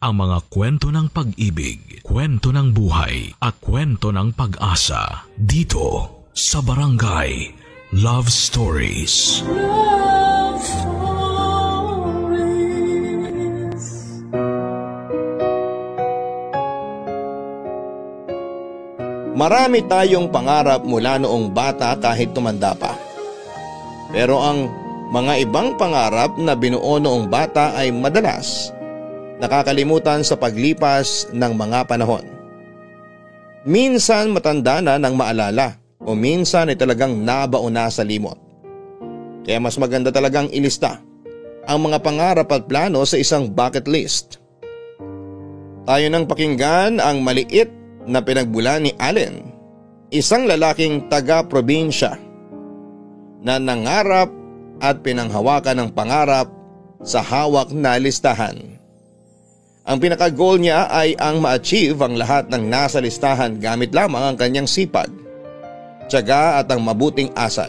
ang mga kwento ng pag-ibig, kwento ng buhay at kwento ng pag-asa dito sa Barangay Love Stories. Love Stories. Marami tayong pangarap mula noong bata kahit tumanda pa. Pero ang mga ibang pangarap na binuo noong bata ay madalas nakakalimutan sa paglipas ng mga panahon. Minsan matanda na nang maalala o minsan ay talagang nabauna sa limot. Kaya mas maganda talagang ilista ang mga pangarap at plano sa isang bucket list. Tayo nang pakinggan ang maliit na pinagbulan ni Allen, isang lalaking taga-probinsya na nangarap at pinanghawakan ng pangarap sa hawak na listahan. Ang pinaka-goal niya ay ang ma-achieve ang lahat ng nasa listahan gamit lamang ang kanyang sipag, tiyaga at ang mabuting asal.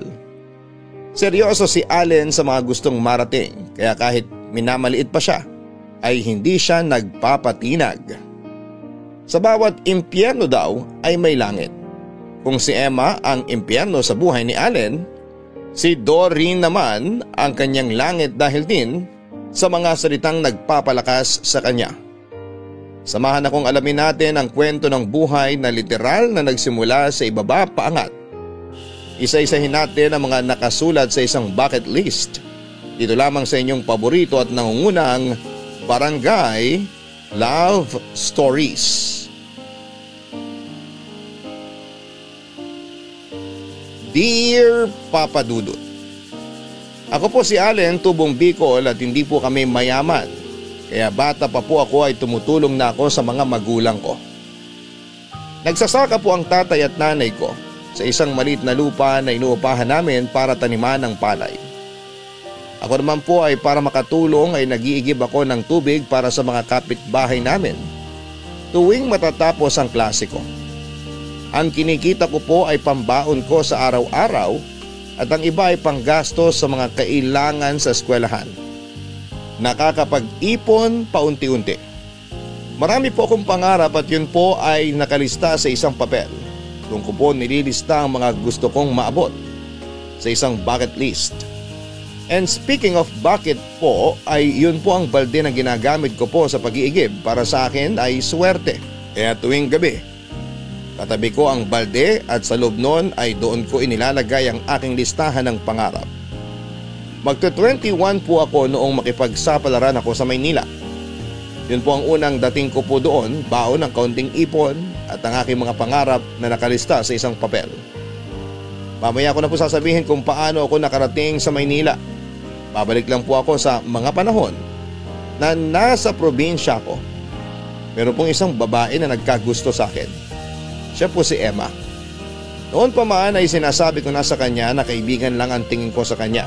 Seryoso si Allen sa mga gustong marating, kaya kahit minamaliit pa siya ay hindi siya nagpapatinag. Sa bawat impyerno daw ay may langit. Kung si Emma ang impyerno sa buhay ni Allen, si Doreen naman ang kanyang langit dahil din sa mga salitang nagpapalakas sa kanya. Samahan akong alamin natin ang kwento ng buhay na literal na nagsimula sa ibaba paangat. Isa-isahin natin ang mga nakasulat sa isang bucket list. Dito lamang sa inyong paborito at nangungunang Barangay Love Stories. Dear Papa Dudut, ako po si Allen, tubong Bicol at hindi po kami mayaman. Kaya bata pa po ako ay tumutulong na ako sa mga magulang ko. Nagsasaka po ang tatay at nanay ko sa isang maliit na lupa na inuupahan namin para taniman ng palay. Ako naman po ay para makatulong ay nag-iigib ako ng tubig para sa mga kapitbahay namin tuwing matatapos ang klase ko. Ang kinikita ko po ay pambaon ko sa araw-araw at ang iba ay panggastos sa mga kailangan sa eskwelahan. Nakakapag-ipon paunti-unti. Marami po akong pangarap at yun po ay nakalista sa isang papel. Doon ko po nililista ang mga gusto kong maabot sa isang bucket list. And speaking of bucket po ay yun po ang balde na ginagamit ko po sa pag-iigib. Para sa akin ay swerte. Kaya tuwing gabi, katabi ko ang balde at sa loob noon ay doon ko inilalagay ang aking listahan ng pangarap. Magta-21 po ako noong makipagsapalaran ako sa Maynila. Yun po ang unang dating ko po doon, baon ng kaunting ipon at ang aking mga pangarap na nakalista sa isang papel. Mamaya ko na po sasabihin kung paano ako nakarating sa Maynila. Babalik lang po ako sa mga panahon na nasa probinsya ko. Meron pong isang babae na nagkagusto sa akin. Siya po si Emma. Noon pa man ay sinasabi ko na sa kanya na kaibigan lang ang tingin ko sa kanya.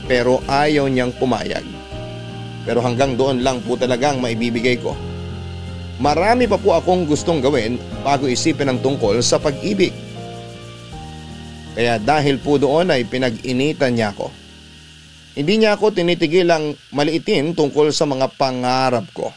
Pero ayaw niyang pumayag. Pero hanggang doon lang po talagang maibibigay ko. Marami pa po akong gustong gawin bago isipin ang tungkol sa pag-ibig. Kaya dahil po doon ay pinag-initan niya ako. Hindi niya ako tinitigil ang maliitin tungkol sa mga pangarap ko.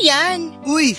Yan? Uy!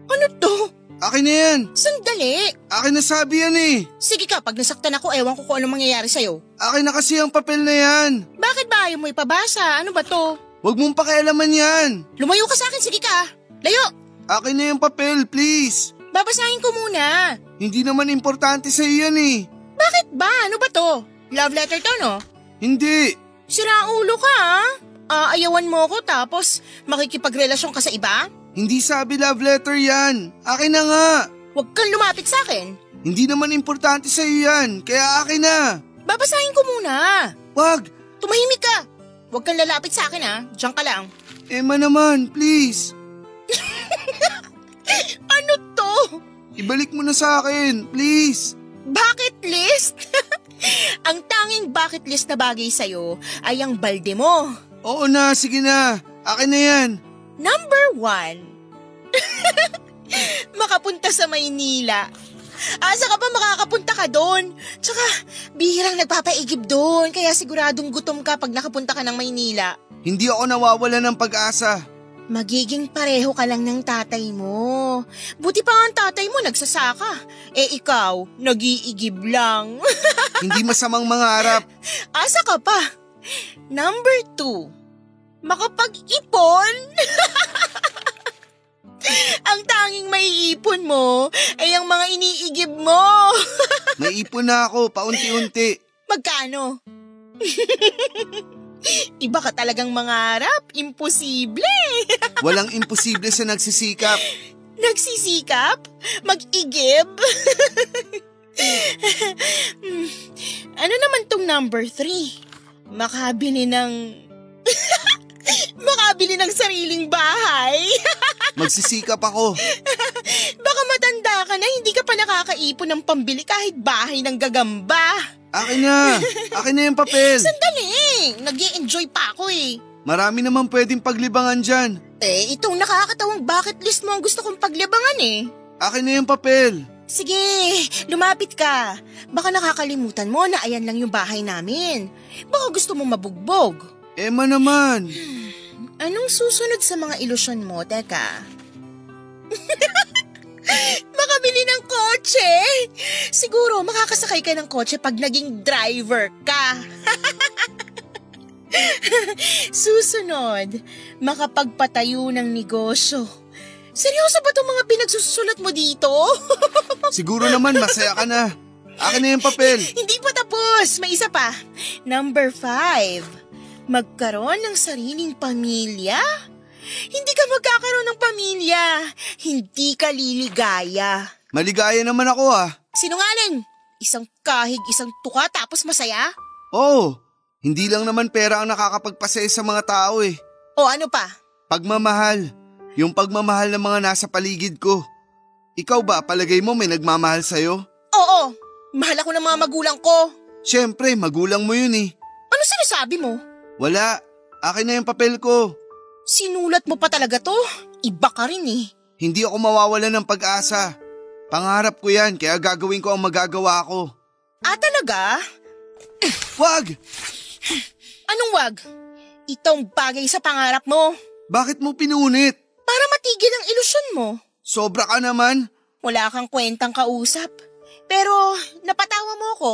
Ano to? Akin na yan! Sandali! Akin na sabi yan eh! Sige ka, pag nasaktan ako, ewan ko kung anong mangyayari sa'yo. Akin na kasi ang papel na yan! Bakit ba ayaw mo ipabasa? Ano ba to? Huwag mong pakialaman yan! Lumayo ka sa akin, sige ka! Layo! Akin na yung papel, please! Babasahin ko muna. Hindi naman importante sa'yo yan eh! Bakit ba? Ano ba to? Love letter to, no? Hindi! Sira ulo ka, ha? Aayawan mo ko tapos makikipagrelasyon ka sa iba? Hindi sabi love letter yan. Akin na nga. Huwag kang lumapit sa akin. Hindi naman importante sa'yo yan. Kaya akin na. Babasahin ko muna. Wag. Tumahimik ka. Huwag kang lalapit sa akin, ha? Diyan ka lang. Emma naman, please. Ano to? Ibalik mo na sa akin, please. Bucket list? Ang tanging bucket list na bagay sa'yo ay ang balde mo. Oo na, sige na. Akin na yan. Number 1. Makapunta sa Maynila. Asa ka pa makakapunta ka doon? Tsaka, bihirang nagpapaigib doon, kaya siguradong gutom ka pag nakapunta ka ng Maynila. Hindi ako nawawala ng pag-asa. Magiging pareho ka lang ng tatay mo. Buti pa ang tatay mo nagsasaka. Ikaw, nag-iigib lang. Hindi masamang mangarap. Asa ka pa? Number 2. Makapag-ipon. Ang tanging maiipon mo ay ang mga iniigib mo. May ipon na ako, paunti-unti. Magkano? Iba ka talagang mangarap. Imposible. Walang imposible sa nagsisikap. Nagsisikap? Mag-igib? Ano naman tong number 3? Makabili ng... Makabili ng sariling bahay. Magsisikap ako. Baka matanda ka na, hindi ka pa nakakaipon ng pambili kahit bahay ng gagamba. Akin na. Akin na yung papel. Sandali, nag-i-enjoy pa ako eh. Marami naman pwedeng paglibangan dyan. Itong nakakatawang bucket list mo ang gusto kong paglibangan eh. Akin na yung papel. Sige, lumapit ka. Baka nakakalimutan mo na ayan lang yung bahay namin. Baka gusto mo mabugbog. Emma naman. Anong susunod sa mga ilusyon mo? Teka. Makabili ng kotse. Siguro makakasakay ka ng kotse pag naging driver ka. Susunod, makapagpatayo ng negosyo. Seryoso ba itong mga pinagsusulat mo dito? Siguro naman masaya ka na. Akin na yung papel. Hindi pa tapos, may isa pa. Number 5, magkaroon ng sariling pamilya. Hindi ka magkakaroon ng pamilya, hindi ka liligaya. Maligaya naman ako ah. Sinungaling, isang kahig, isang tuka tapos masaya? Oo, hindi lang naman pera ang nakakapagpasaya sa mga tao eh. O ano pa? Pagmamahal, yung pagmamahal ng mga nasa paligid ko. Ikaw ba, palagay mo may nagmamahal sa'yo? Oo, mahal ako ng mga magulang ko. Siyempre, magulang mo yun eh. Ano sinasabi mo? Wala, akin na yung papel ko. Sinulat mo pa talaga to? Iba ka rin eh. Hindi ako mawawalan ng pag-asa. Pangarap ko yan, kaya gagawin ko ang magagawa ko. Ah, talaga? Wag! Anong wag? Itong bagay sa pangarap mo. Bakit mo pinunit? Para matigil ang ilusyon mo. Sobra ka naman. Wala kang kwentang kausap. Pero napatawa mo ko.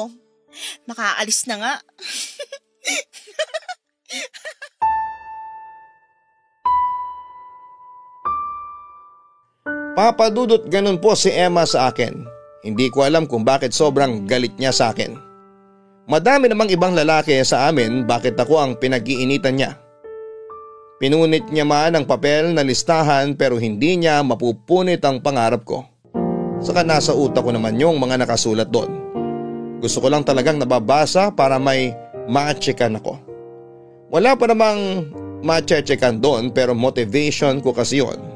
Makaalis na nga. Papadudot ganun po si Emma sa akin. Hindi ko alam kung bakit sobrang galit niya sa akin. Madami namang ibang lalaki sa amin, bakit ako ang pinag-iinitan niya. Pinunit niya man ang papel na listahan pero hindi niya mapupunit ang pangarap ko. Saka nasa utak ko naman yung mga nakasulat doon. Gusto ko lang talagang nababasa para may ma-checkan ako. Wala pa namang ma-checkan doon pero motivation ko kasi yun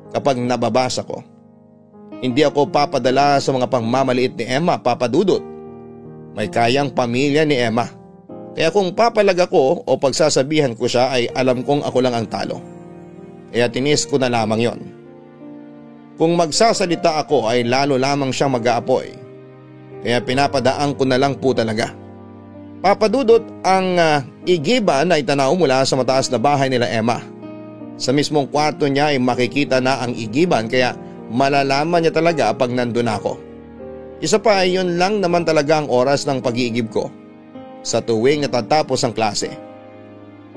kapag nababasa ko. Hindi ako papadala sa mga pangmamaliit ni Emma, papadudot. May kayang pamilya ni Emma. Kaya kung papalag ako o pagsasabihan ko siya ay alam kong ako lang ang talo. Kaya tinis ko na lamang yon. Kung magsasalita ako ay lalo lamang siyang mag-aapoy. Kaya pinapadaan ko na lang po talaga. Papadudot, ang igiban ay tanaw mula sa mataas na bahay nila Emma. Sa mismong kwarto niya ay makikita na ang igiban kaya malalaman niya talaga pag nandun ako. Isa pa ay yun lang naman talaga ang oras ng pag-iigib ko. Sa tuwing natatapos ang klase.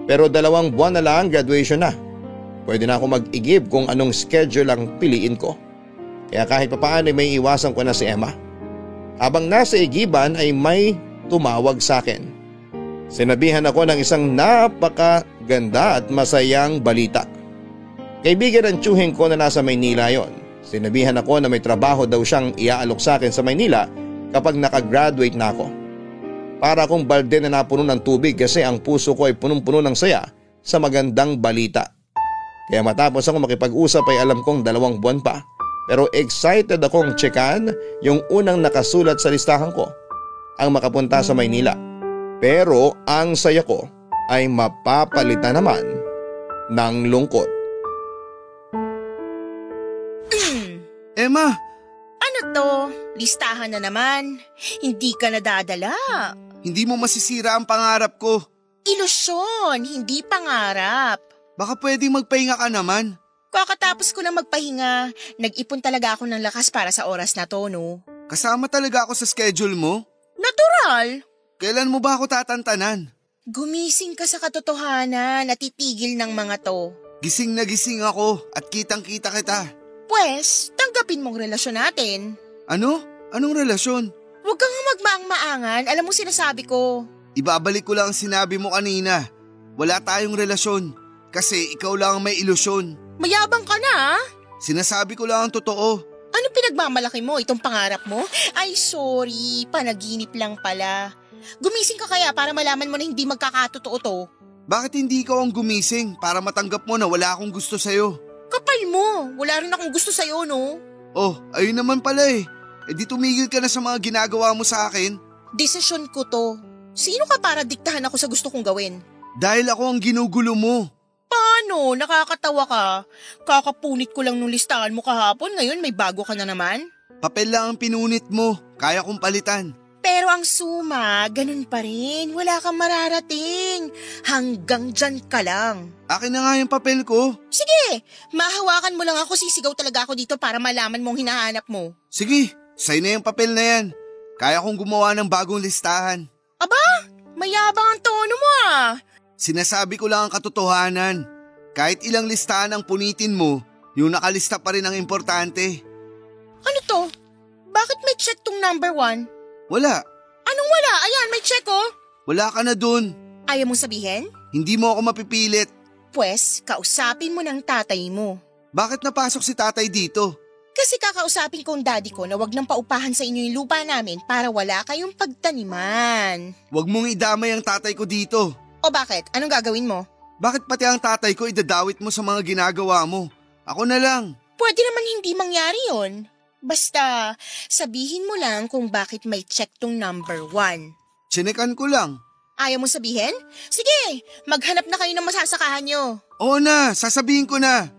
Pero 2 buwan na lang graduation na. Pwede na ako mag-igib kung anong schedule ang piliin ko. Kaya kahit papaano ay may iwasan ko na si Emma. Habang nasa igiban ay may tumawag sa akin. Sinabihan ako ng isang napakaganda at masayang balita. Kaibigan ang tiyuhin ko na nasa Maynila yon. Sinabihan ako na may trabaho daw siyang iaalok sa akin sa Maynila kapag nakagraduate na ako. Para akong balde na napuno ng tubig kasi ang puso ko ay punong-puno ng saya sa magandang balita. Kaya matapos ako makipag-usap ay alam kong 2 buwan pa Pero excited akong tsekan yung unang nakasulat sa listahan ko, ang makapunta sa Maynila. Pero ang saya ko ay mapapalitan naman ng lungkot. Emma! Ano to? Listahan na naman. Hindi ka nadadala. Hindi mo masisira ang pangarap ko. Ilusyon, hindi pangarap. Baka pwedeng magpahinga ka naman. Kakatapos ko na magpahinga, nag-ipon talaga ako ng lakas para sa oras na to, no? Kasama talaga ako sa schedule mo? Natural! Kailan mo ba ako tatantanan? Gumising ka sa katotohanan at titigil ng mga to. Gising na gising ako at kitang-kita kita. Pwes, tanggapin mong relasyon natin. Ano? Anong relasyon? Huwag kang magmaang-maangan, alam mo sinasabi ko. Ibabalik ko lang ang sinabi mo kanina. Wala tayong relasyon kasi ikaw lang ang may ilusyon. Mayabang ka na, ah? Sinasabi ko lang ang totoo. Ano pinagmamalaki mo, itong pangarap mo? Ay sorry, panaginip lang pala. Gumising ka kaya para malaman mo na hindi magkakatotoo to? Bakit hindi ikaw ang gumising para matanggap mo na wala akong gusto sa'yo? Kapal mo, wala rin akong gusto sa'yo, no? Oh, ayun naman pala eh. E di tumigil ka na sa mga ginagawa mo sa akin. Desisyon ko to. Sino ka para diktahan ako sa gusto kong gawin? Dahil ako ang ginugulo mo. Paano? Nakakatawa ka. Kakapunit ko lang nung listahan mo kahapon, ngayon may bago ka na naman? Papel lang ang pinunit mo, kaya kong palitan. Pero ang suma, ganun pa rin. Wala kang mararating. Hanggang dyan ka lang. Akin na nga yung papel ko. Sige, mahawakan mo lang ako, sisigaw talaga ako dito para malaman mong hinahanap mo. Sige, sa'yo na yung papel na yan. Kaya kong gumawa ng bagong listahan. Aba, mayabang ang tono mo ah. Sinasabi ko lang ang katotohanan. Kahit ilang listahan ang punitin mo, yung nakalista pa rin ang importante. Ano to? Bakit may check tong number 1? Wala. Anong wala? Ayan, may check oh. Wala ka na dun. Ayaw mong sabihin? Hindi mo ako mapipilit. Pwes, kausapin mo ng tatay mo. Bakit napasok si tatay dito? Kasi kakausapin ko ang daddy ko na wag nang paupahan sa inyo yung lupa namin para wala kayong pagtaniman. Huwag mong idamay ang tatay ko dito. O bakit? Anong gagawin mo? Bakit pati ang tatay ko idadawit mo sa mga ginagawa mo? Ako na lang. Pwede naman hindi mangyari yon. Basta, sabihin mo lang kung bakit may check tong number 1. Tsinekan ko lang. Ayaw mo sabihin? Sige, maghanap na kayo ng masasakahan nyo. Oo na, sasabihin ko na.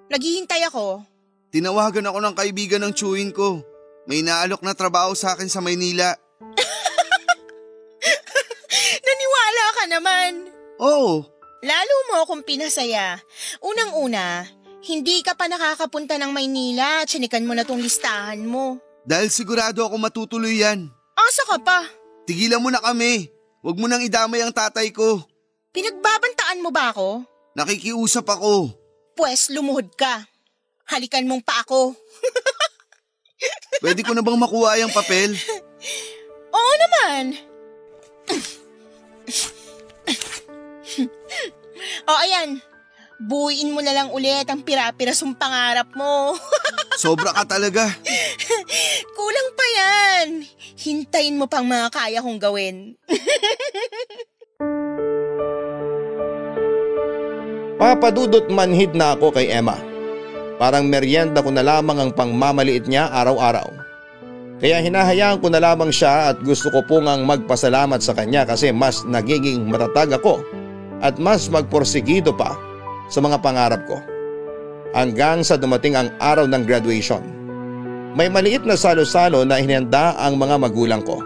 Naghihintay ako. Tinawagan ako ng kaibigan ng chewin ko. May naalok na trabaho sa akin sa Maynila. Naniwala ka naman. Oo. Lalo mo akong pinasaya. Unang-una, hindi ka pa nakakapunta ng Maynila. Tsinikan mo na tong listahan mo. Dahil sigurado ako matutuloy yan. Asa ka pa? Tigilan mo na kami. Huwag mo nang idamay ang tatay ko. Pinagbabantaan mo ba ako? Nakikiusap ako. Pwes, lumuhod ka. Halikan mong pa ako. Pwede ko na bang makuha yung papel? Oo naman. O ayan, buuin mo na lang ulit ang pira-pirasong pangarap mo. Sobra ka talaga. Kulang pa yan. Hintayin mo pang mga kaya kong gawin. Papadudot manhid na ako kay Emma. Parang merienda ko na lamang ang pangmamaliit niya araw-araw. Kaya hinahayaan ko na lamang siya at gusto ko pong ang magpasalamat sa kanya kasi mas nagiging matatag ako at mas magporsigido pa sa mga pangarap ko. Hanggang sa dumating ang araw ng graduation. May maliit na salo-salo na hinanda ang mga magulang ko.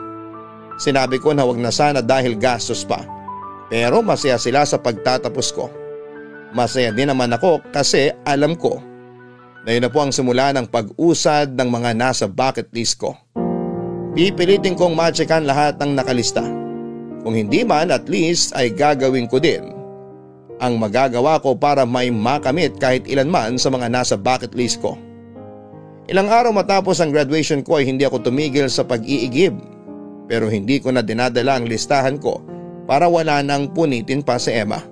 Sinabi ko na wag na sana dahil gastos pa. Pero masaya sila sa pagtatapos ko. Masaya din naman ako kasi alam ko na yun na po ang simula ng pag-usad ng mga nasa bucket list ko. Pipilitin kong matchekan lahat ng nakalista. Kung hindi man at least ay gagawin ko din ang magagawa ko para may makamit kahit ilan man sa mga nasa bucket list ko. Ilang araw matapos ang graduation ko ay hindi ako tumigil sa pag-iigib. Pero hindi ko na dinadala ang listahan ko para wala nang punitin pa si Emma.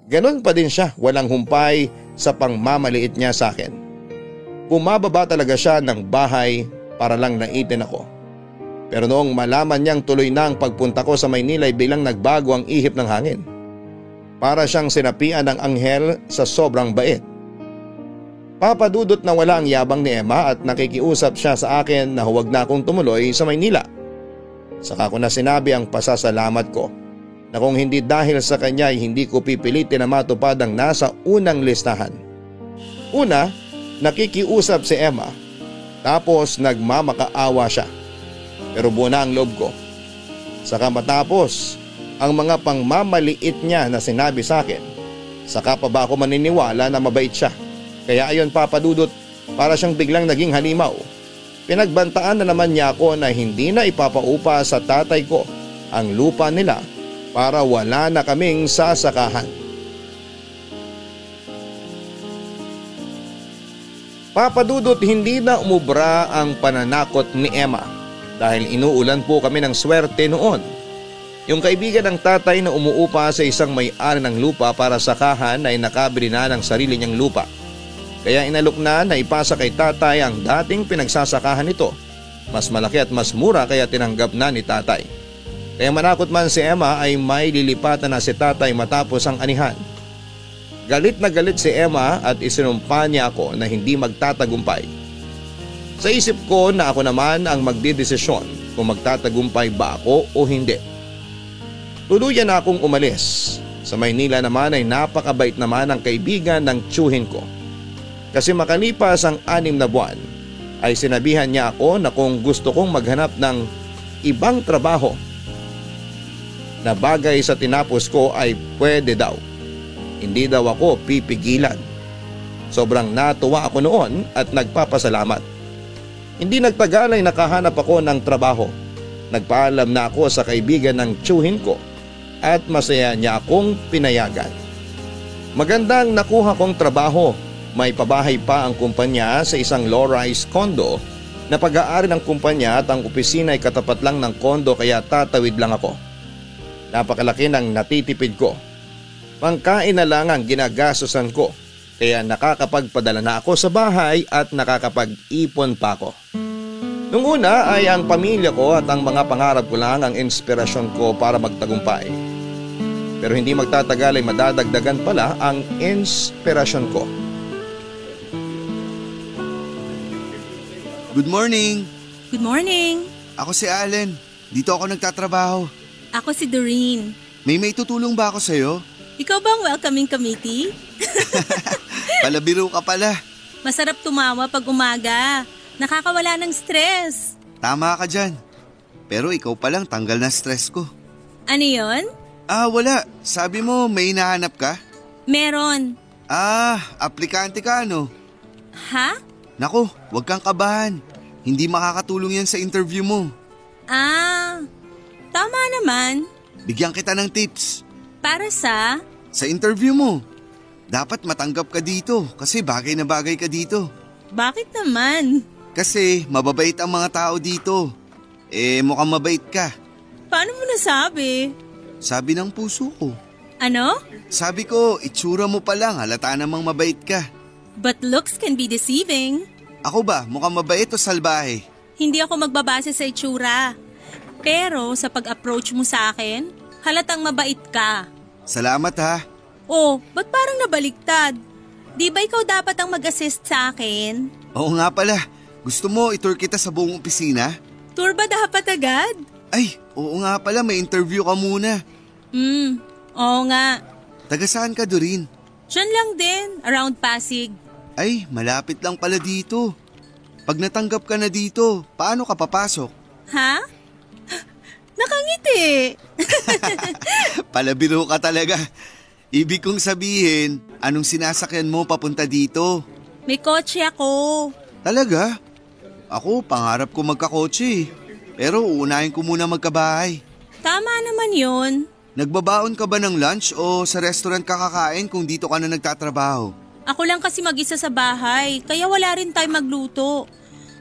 Ganon pa din siya, walang humpay sa pangmamaliit niya sa akin. Bumababa talaga siya ng bahay para lang naitin ako. Pero noong malaman niyang tuloy na ang pagpunta ko sa Maynila ay bilang nagbago ang ihip ng hangin. Para siyang sinapian ng anghel sa sobrang bait. Papadudot na wala ang yabang ni Emma at nakikiusap siya sa akin na huwag na akong tumuloy sa Maynila. Saka ko na sinabi ang pasasalamat ko na kung hindi dahil sa kanya ay hindi ko pipilitin na matupad ang nasa unang listahan. Una, nakikiusap si Emma, tapos nagmamakaawa siya. Pero buo na ang loob ko. Saka matapos ang mga pangmamaliit niya na sinabi sa akin, saka pa ba ako maniniwala na mabait siya? Kaya ayon Papadudot, para siyang biglang naging halimaw. Pinagbantaan na naman niya ako na hindi na ipapaupa sa tatay ko ang lupa nila para wala na kaming sasakahan. Papadudot, hindi na umubra ang pananakot ni Emma dahil inuulan po kami ng swerte noon. Yung kaibigan ng tatay na umuupa sa isang may-ari ng lupa para sakahan ay nakabili na ng sarili niyang lupa. Kaya inalok na ipasa kay tatay ang dating pinagsasakahan nito. Mas malaki at mas mura kaya tinanggap na ni tatay. Kaya manakot man si Emma ay may lilipatan na si tatay matapos ang anihan. Galit na galit si Emma at isinumpa niya ako na hindi magtatagumpay. Sa isip ko na ako naman ang magdidesisyon kung magtatagumpay ba ako o hindi. Tuluyan na akong umalis. Sa Maynila naman ay napakabait naman ang kaibigan ng tiyuhin ko. Kasi makalipas ang 6 na buwan ay sinabihan niya ako na kung gusto kong maghanap ng ibang trabaho na bagay sa tinapos ko ay pwede daw. Hindi daw ako pipigilan. Sobrang natuwa ako noon at nagpapasalamat. Hindi nagtagal ay nakahanap ako ng trabaho. Nagpaalam na ako sa kaibigan ng tiyuhin ko at masaya niya akong pinayagan. Magandang nakuha kong trabaho. May pabahay pa ang kumpanya sa isang low-rise condo na pag-aari ng kumpanya at ang opisina ay katapat lang ng condo kaya tatawid lang ako. Napakalaki ng natitipid ko. Pangkain na lang ang ginagastosan ko kaya nakakapagpadala na ako sa bahay at nakakapag-ipon pa ako. Nung una ay ang pamilya ko at ang mga pangarap ko lang ang inspirasyon ko para magtagumpay. Pero hindi magtatagal ay madadagdagan pala ang inspirasyon ko. Good morning! Good morning! Ako si Allen. Dito ako nagtatrabaho. Ako si Doreen. May tutulong ba ako sa'yo? Ikaw ba ang welcoming committee? Palabiro ka pala. Masarap tumawa pag umaga. Nakakawala ng stress. Tama ka dyan. Pero ikaw palang tanggal na stress ko. Ano yon? Wala. Sabi mo may hinahanap ka? Meron. Aplikante ka ano? Ha? Naku, huwag kang kabahan. Hindi makakatulong yan sa interview mo. Tama naman. Bigyan kita ng tips. Para sa? Sa interview mo. Dapat matanggap ka dito kasi bagay na bagay ka dito. Bakit naman? Kasi mababait ang mga tao dito. Mukhang mabait ka. Paano mo nasabi? Sabi ng puso ko. Ano? Sabi ko, itsura mo pa lang halata namang mabait ka. But looks can be deceiving. Ako ba, mukhang mabait o salbahe? Hindi ako magbabase sa itsura. Pero sa pag-approach mo sa akin, halatang mabait ka. Salamat ha. Ba't parang nabaliktad? Di ba ikaw dapat ang mag-assist sa akin? Oo nga pala. Gusto mo itour kita sa buong opisina? Tour ba dapat agad? Ay, oo nga pala, may interview ka muna. Oo nga. Taga saan ka, Doreen? Diyan lang din, around Pasig. Ay, malapit lang pala dito. Pag natanggap ka na dito, paano ka papasok? Ha? Nakangiti. Palabiro ka talaga. Ibig kong sabihin, anong sinasakyan mo papunta dito? May kotse ako. Talaga? Ako, pangarap ko magkakotse. Pero uunahin ko muna magkabahay. Tama naman yun. Nagbabaon ka ba ng lunch o sa restaurant ka kakain kung dito ka na nagtatrabaho? Ako lang kasi mag-isa sa bahay, kaya wala rin time magluto.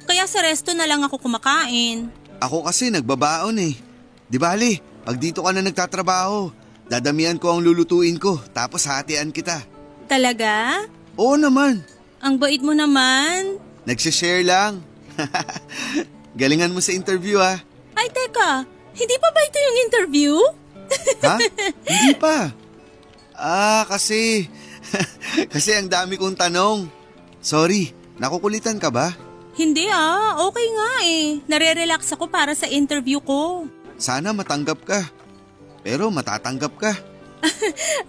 Kaya sa resto na lang ako kumakain. Ako kasi nagbabaon eh. Di bali, pag dito ka na nagtatrabaho, dadamihan ko ang lulutuin ko tapos hatian kita. Talaga? Oo naman. Ang bait mo naman. Nagsishare lang. Galingan mo sa interview ha. Ay teka, hindi pa ba ito yung interview? Ha? Hindi pa. Kasi ang dami kong tanong. Sorry, nakukulitan ka ba? Hindi okay nga eh. Nare-relax ako para sa interview ko. Sana matanggap ka. Pero matatanggap ka.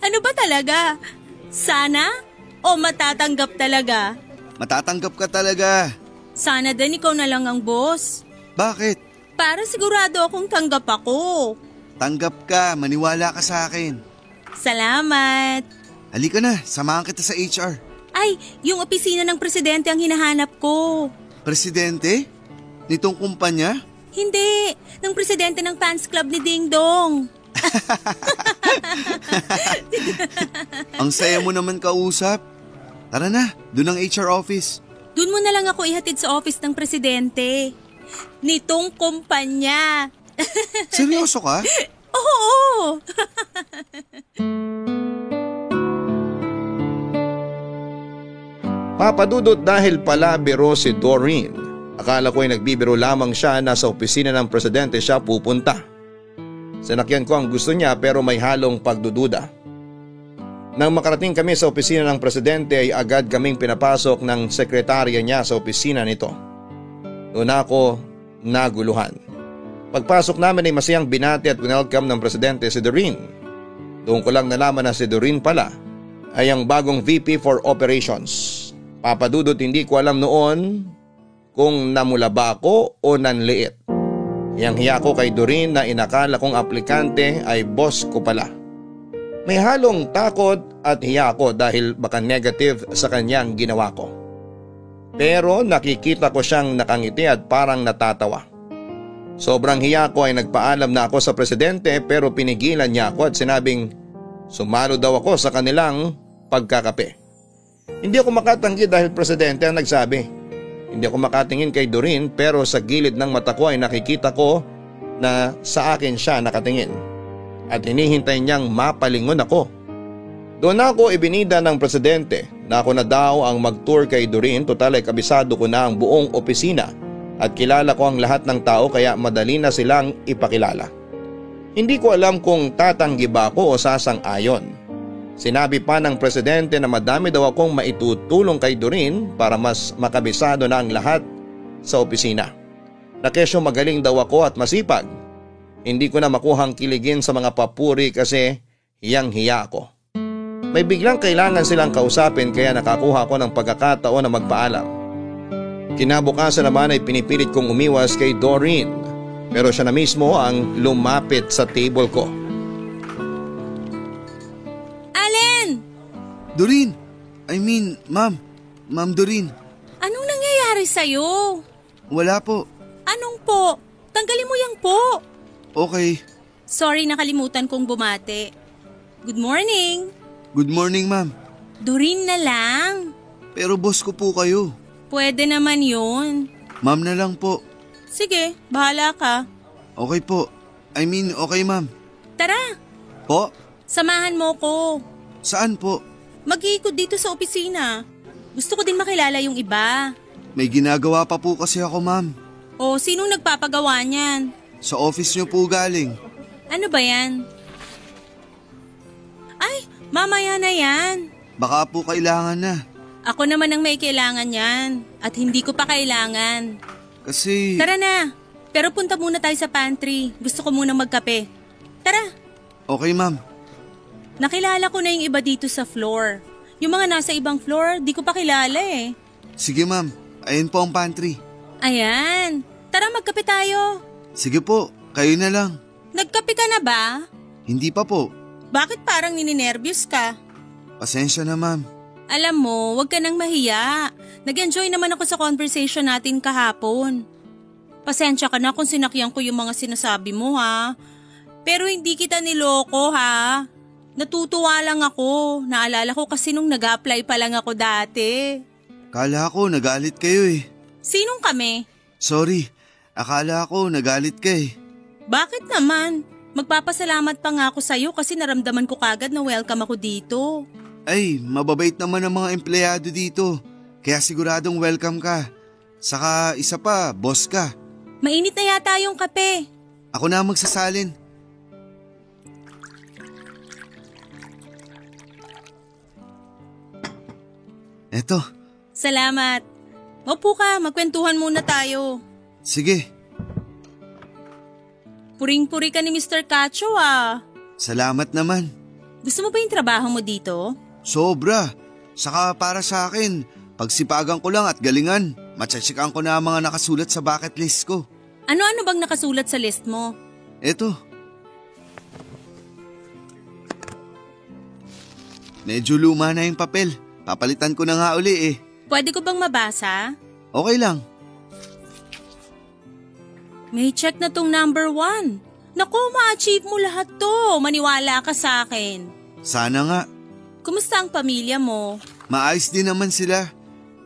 Ano ba talaga? Sana o matatanggap talaga? Matatanggap ka talaga. Sana din ikaw na lang ang boss. Bakit? Para sigurado akong tanggap ako. Tanggap ka, maniwala ka sa akin. Salamat. Halika na, samahan kita sa HR. Ay, yung opisina ng presidente ang hinahanap ko. Presidente? Nitong kumpanya? Hindi, ng presidente ng fans club ni Ding Dong. Ang saya mo naman kausap. Tara na, doon ang HR office. Doon mo na lang ako ihatid sa office ng presidente. Nitong kumpanya. Seryoso ka? Oo. Papadudot dahil pala biro si Doreen. Akala ko ay nagbibiro lamang siya na sa opisina ng presidente siya pupunta. Sinakyan ko ang gusto niya pero may halong pagdududa. Nang makarating kami sa opisina ng presidente ay agad kaming pinapasok ng sekretarya niya sa opisina nito. Doon ako naguluhan. Pagpasok namin ay masayang binati at welcome ng presidente si Doreen. Doon ko lang nalaman na si Doreen pala ay ang bagong VP for Operations. Papadudot hindi ko alam noon kung namula ba ako o nanliit. Hiyang-hiya ko kay Doreen na inakala kong aplikante ay boss ko pala. May halong takot at hiya ko dahil baka negative sa kanyang ginawa ko. Pero nakikita ko siyang nakangiti at parang natatawa. Sobrang hiya ko ay nagpaalam na ako sa presidente pero pinigilan niya ako at sinabing sumalo daw ako sa kanilang pagkakape. Hindi ako makatanggi dahil presidente ang nagsabi. Hindi ako makatingin kay Doreen pero sa gilid ng mata ko ay nakikita ko na sa akin siya nakatingin. At hinihintay niyang mapalingon ako. Doon ako ibinida ng presidente na ako na daw ang mag-tour kay Doreen. Total ay kabisado ko na ang buong opisina at kilala ko ang lahat ng tao kaya madali na silang ipakilala. Hindi ko alam kung tatanggi ba ako o sasang-ayon. Sinabi pa ng presidente na madami daw akong maitutulong kay Doreen para mas makabisado na ang lahat sa opisina. Na kesyo magaling daw ako at masipag. Hindi ko na makuhang kiligin sa mga papuri kasi hiyang-hiya ako. May biglang kailangan silang kausapin kaya nakakuha ko ng pagkakataon na magpaalam. Kinabukasan naman ay pinipilit kong umiwas kay Doreen pero siya na mismo ang lumapit sa table ko. Doreen! Ma'am Doreen. Anong nangyayari sa'yo? Wala po. Anong po? Tanggalin mo yung po. Okay. Sorry, nakalimutan kong bumate. Good morning. Good morning, ma'am. Doreen na lang. Pero boss ko po kayo. Pwede naman yun. Ma'am na lang po. Sige, bahala ka. Okay po. Okay, ma'am. Tara, Po? samahan mo ko. Saan po? Mag-iikot dito sa opisina. Gusto ko din makilala yung iba. May ginagawa pa po kasi ako, ma'am. O, sinong nagpapagawa niyan? Sa office niyo po galing. Ano ba yan? Ay, mamaya na yan. Baka po kailangan na. Ako naman ang may kailangan yan. At hindi ko pa kailangan. Kasi… Tara na. Pero punta muna tayo sa pantry. Gusto ko muna magkape. Tara. Okay, ma'am. Nakilala ko na yung iba dito sa floor. Yung mga nasa ibang floor, di ko pa kilala eh. Sige, ma'am. Ayun po ang pantry. Ayan. Tara, magkape tayo. Sige po. Kayo na lang. Nagkape ka na ba? Hindi pa po. Bakit parang nininervyos ka? Pasensya na, ma'am. Alam mo, wag ka nang mahiya. Nag-enjoy naman ako sa conversation natin kahapon. Pasensya ka na kung sinakyan ko yung mga sinasabi mo ha. Pero hindi kita niloko ha. Natutuwa lang ako. Naalala ko kasi nung nag-apply pa lang ako dati. Kala ko nagalit kayo eh. Sinong kami? Sorry. Akala ko nagalit ka eh. Bakit naman? Magpapasalamat pa nga ako sa'yo kasi naramdaman ko kagad na welcome ako dito. Ay, mababait naman ang mga empleyado dito. Kaya siguradong welcome ka. Saka isa pa, boss ka. Mainit na yata yung kape. Ako na magsasalin. Eto, Salamat. Maupo ka, magkwentuhan muna tayo. Sige. Puring-puri ka ni Mr. Cacho ah. Salamat naman. Gusto mo ba yung trabaho mo dito? Sobra. Saka para sa akin, pagsipagan ko lang at galingan. Matsatsikan ko na ang mga nakasulat sa bucket list ko. Ano-ano bang nakasulat sa list mo? Eto. Medyo luma na yung papel. Papalitan ko na nga uli eh. Pwede ko bang mabasa? Okay lang. May check na tong number 1. Naku, ma-achieve mo lahat to. Maniwala ka sa akin. Sana nga. Kumusta ang pamilya mo? Maayos din naman sila.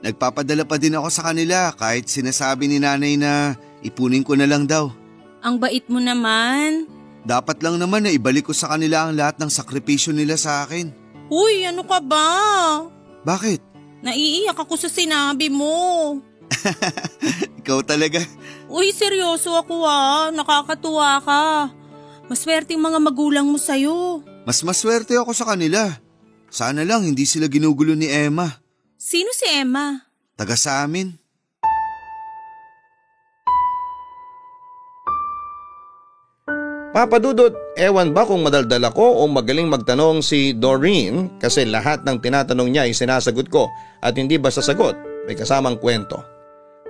Nagpapadala pa din ako sa kanila kahit sinasabi ni nanay na ipunin ko na lang daw. Ang bait mo naman. Dapat lang naman na ibalik ko sa kanila ang lahat ng sakripisyo nila sa akin. Uy, ano ka ba? Bakit? Naiiyak ako sa sinabi mo. Ikaw talaga. Uy, seryoso ako nakakatuwa ka. Maswerte yung mga magulang mo sa'yo. Mas maswerte ako sa kanila. Sana lang hindi sila ginugulo ni Emma. Sino si Emma? Taga sa amin. Papa Dudut, ewan ba kung madaldal ako o magaling magtanong si Doreen kasi lahat ng tinatanong niya ay sinasagot ko at hindi basta sagot, may kasamang kwento.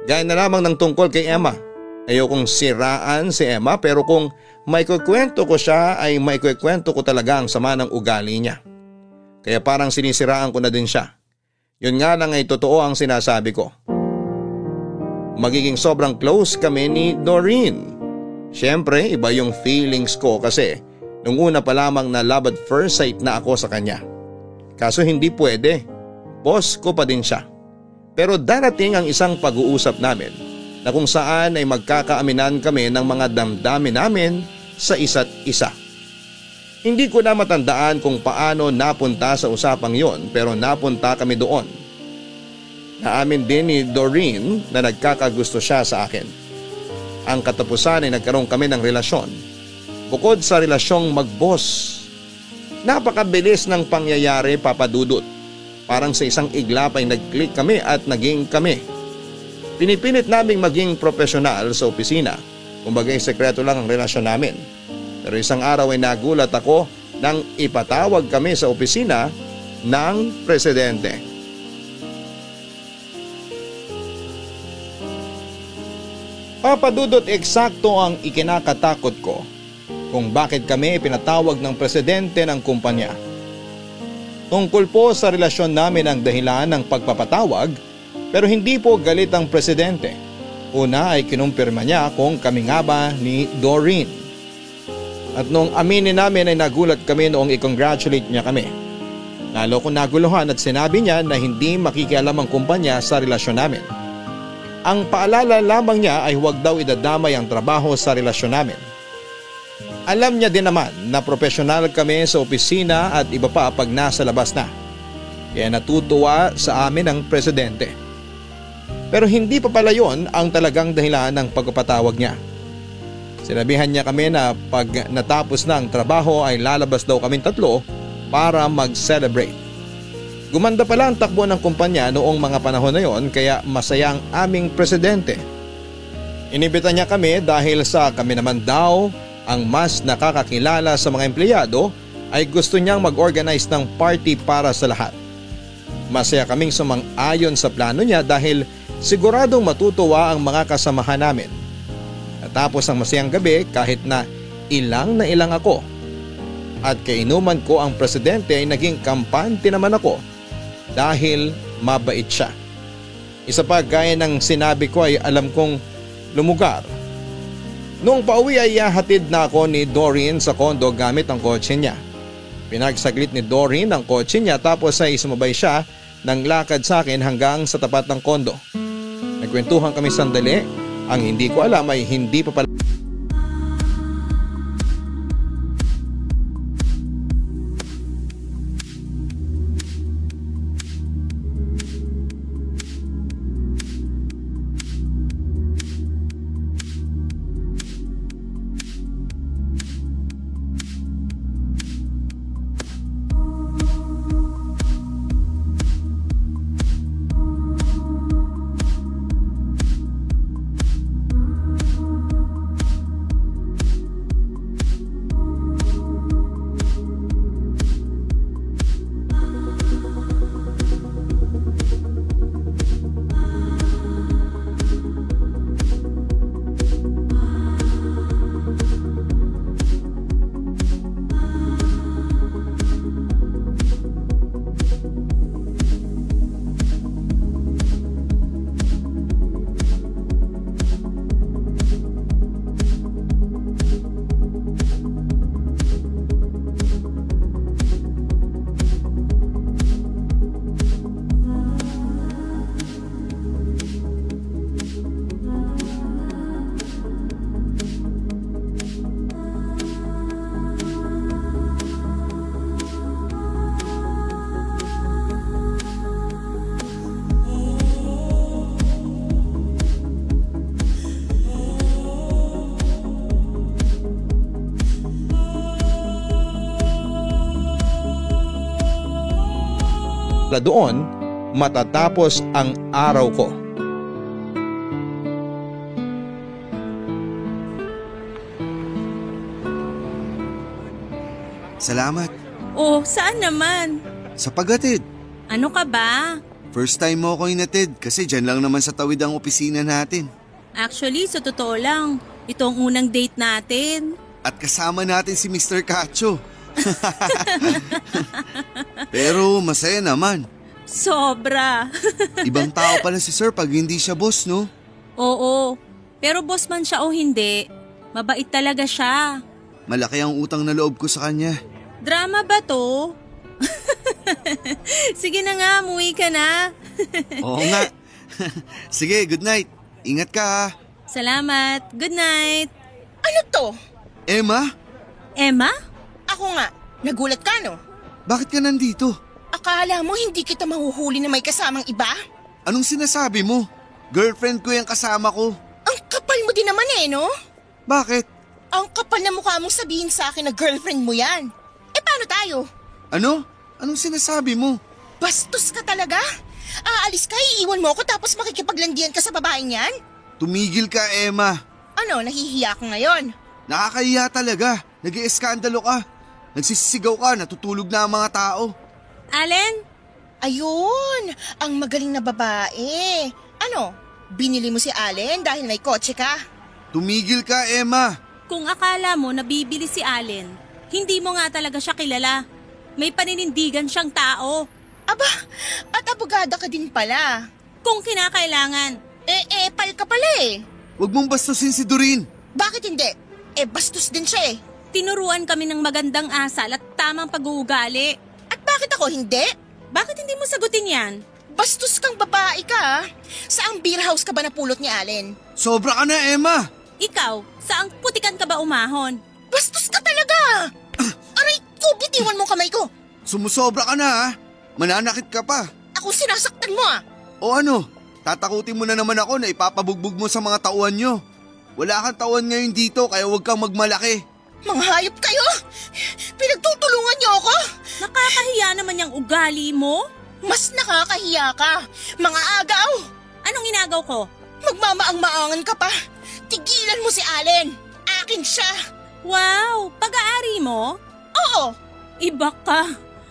Gaya na lamang ng tungkol kay Emma. Ayokong siraan si Emma pero kung may kukwento ko siya ay may kukwento ko talaga ang sama ng ugali niya. Kaya parang sinisiraan ko na din siya. Yun nga lang ay totoo ang sinasabi ko. Magiging sobrang close kami ni Doreen. Siyempre, iba yung feelings ko kasi nung una pa lamang na love at first sight na ako sa kanya. Kaso hindi pwede. Boss ko pa din siya. Pero darating ang isang pag-uusap namin na kung saan ay magkakaaminan kami ng mga damdamin namin sa isa't isa. Hindi ko na matandaan kung paano napunta sa usapang yon pero napunta kami doon. Naamin din ni Doreen na nagkakagusto siya sa akin. Ang katapusan ay nagkaroon kami ng relasyon. Bukod sa relasyong mag-boss, napakabilis ng pangyayari, Papa Dudut. Parang sa isang iglap ay nag-click kami at naging kami. Pinipilit naming maging profesional sa opisina. Kumbaga sekreto lang ang relasyon namin. Pero isang araw ay nagulat ako nang ipatawag kami sa opisina ng presidente. Papa Dudut, eksakto ang ikinakatakot ko kung bakit kami pinatawag ng presidente ng kumpanya. Tungkol po sa relasyon namin ang dahilan ng pagpapatawag pero hindi po galit ang presidente. Una ay kinumpirma niya kung kami nga ba ni Doreen. At nung aminin namin ay nagulat kami noong i-congratulate niya kami. Lalo kong naguluhan at sinabi niya na hindi makikialam ang kumpanya sa relasyon namin. Ang paalala lamang niya ay huwag daw idadamay ang trabaho sa relasyon namin. Alam niya din naman na profesional kami sa opisina at iba pa pag nasa labas na. Kaya natutuwa sa amin ang presidente. Pero hindi pa pala yun ang talagang dahilan ng pagpapatawag niya. Sinabihan niya kami na pag natapos na ang trabaho ay lalabas daw kaming tatlo para mag-celebrate. Gumanda pala ang takbo ng kumpanya noong mga panahon na yon kaya masaya ang aming presidente. Inibita niya kami dahil sa kami naman daw ang mas nakakakilala sa mga empleyado ay gusto niyang mag-organize ng party para sa lahat. Masaya kaming sumang-ayon sa plano niya dahil siguradong matutuwa ang mga kasamahan namin. Natapos ang masayang gabi kahit na ilang ako. At kainuman ko ang presidente ay naging kampante naman ako dahil mabait siya. Isa pa gaya ng sinabi ko ay alam kong lumugar. Noong pauwi ay hatid na ako ni Doreen sa kondo gamit ang kotse niya. Pinagsaglit ni Doreen ang kotse niya tapos ay sumabay siya ng lakad sa akin hanggang sa tapat ng kondo. Nagkwentuhan kami sandali. Ang hindi ko alam ay hindi pa pala para doon matatapos ang araw ko. Salamat. Oh, saan naman? Sa paghatid. Ano ka ba? First time mo ako inatid kasi dyan lang naman sa tawid ang opisina natin. Actually, sa totoo lang, ito ang unang date natin. At kasama natin si Mr. Cacho. Pero masaya naman. Sobra. Ibang tao pala si Sir pag hindi siya boss, no? Oo, pero boss man siya o hindi, mabait talaga siya. Malaki ang utang na loob ko sa kanya. Drama ba to? Sige na nga, umuwi ka na. Oo nga. Sige, good night. Ingat ka ha. Salamat, good night. Ano to? Emma? Emma? Ako nga, nagulat ka no? Bakit ka nandito? Akala mo hindi kita mahuhuli na may kasamang iba? Anong sinasabi mo? Girlfriend ko yung kasama ko. Ang kapal mo din naman no? Bakit? Ang kapal na mukha mong sabihin sa akin na girlfriend mo yan. Paano tayo? Ano? Anong sinasabi mo? Bastos ka talaga? Aalis ka, iiwan mo ako tapos makikipaglandian ka sa babaeng yan? Tumigil ka, Emma. Ano, nahihiya ka ngayon? Nakakahiya talaga. Nag-ieskandalo ka. Nagsisigaw ka, natutulog na ang mga tao. Allen? Ayun, ang magaling na babae. Ano, binili mo si Allen dahil may kotse ka? Tumigil ka, Emma. Kung akala mo nabibili si Allen, hindi mo nga talaga siya kilala. May paninindigan siyang tao. Aba, at abogada ka din pala. Kung kinakailangan. Pal ka pala eh. Huwag mong bastusin si Doreen. Bakit hindi? Bastos din siya eh. Tinuruan kami ng magandang asal at tamang pag-uugali. At bakit ako hindi? Bakit hindi mo sagutin yan? Bastos kang babae ka. Saang beer house ka ba napulot ni Allen? Sobra ka na, Emma. Ikaw, saang putikan ka ba umahon? Bastos ka talaga! Aray ko, bitiwan mo kamay ko! Sumusobra ka na ha? Mananakit ka pa. Ako sinasaktan mo O ano? Tatakutin mo na naman ako na ipapabugbog mo sa mga tauhan nyo. Wala kang tauhan ngayon dito kaya huwag kang magmalaki. Mga hayop kayo! Pinagtutulungan niyo ako! Nakakahiya naman yung ugali mo. Mas nakakahiya ka! Mga agaw! Anong inagaw ko? Magmamaang-maangan ka pa! Tigilan mo si Allen! Akin siya! Wow, pag-aari mo? Oo! Iba ka.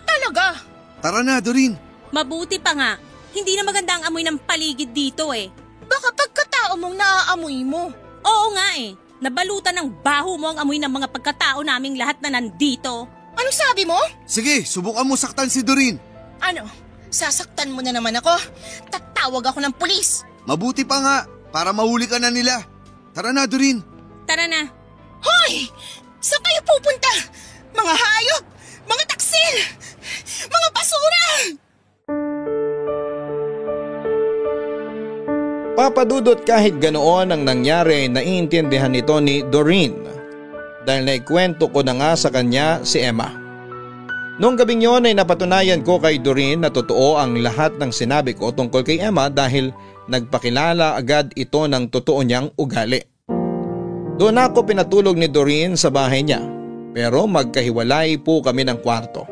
Talaga! Tara na, Doreen. Mabuti pa nga. Hindi na maganda ang amoy ng paligid dito eh. Baka pagkatao mong naaamoy mo. Oo nga eh. Nabalutan ng baho mo ang amoy ng mga pagkatao naming lahat na nandito. Anong sabi mo? Sige, subukan mo saktan si Doreen. Ano? Sasaktan mo na naman ako? Tatawag ako ng pulis. Mabuti pa nga, para mahuli ka na nila. Tara na, Doreen. Tara na. Hoy! Saan kayo pupunta? Mga hayop! Mga taksil! Mga basura! Papadudot kahit ganoon ang nangyari, naiintindihan nito ni Doreen dahil naikwento ko na nga sa kanya si Emma. Noong gabing yon ay napatunayan ko kay Doreen na totoo ang lahat ng sinabi ko tungkol kay Emma dahil nagpakilala agad ito ng totoo niyang ugali. Doon ako pinatulog ni Doreen sa bahay niya pero magkahiwalay po kami ng kwarto.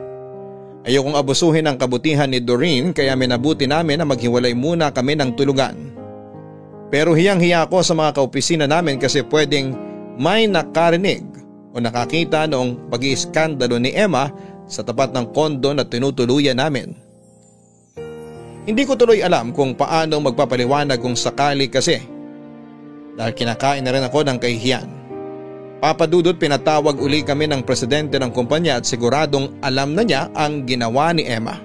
Ayokong abusuhin ang kabutihan ni Doreen kaya minabuti namin na maghiwalay muna kami ng tulugan. Pero hiyang-hiya ako sa mga kaopisina namin kasi pwedeng may nakarinig o nakakita noong pag-iiskandalo ni Emma sa tapat ng kondo na tinutuluyan namin. Hindi ko tuloy alam kung paano magpapaliwanag kung sakali kasi dahil kinakain na rin ako ng kahihiyan. Papadudot pinatawag uli kami ng presidente ng kumpanya at siguradong alam na niya ang ginawa ni Emma.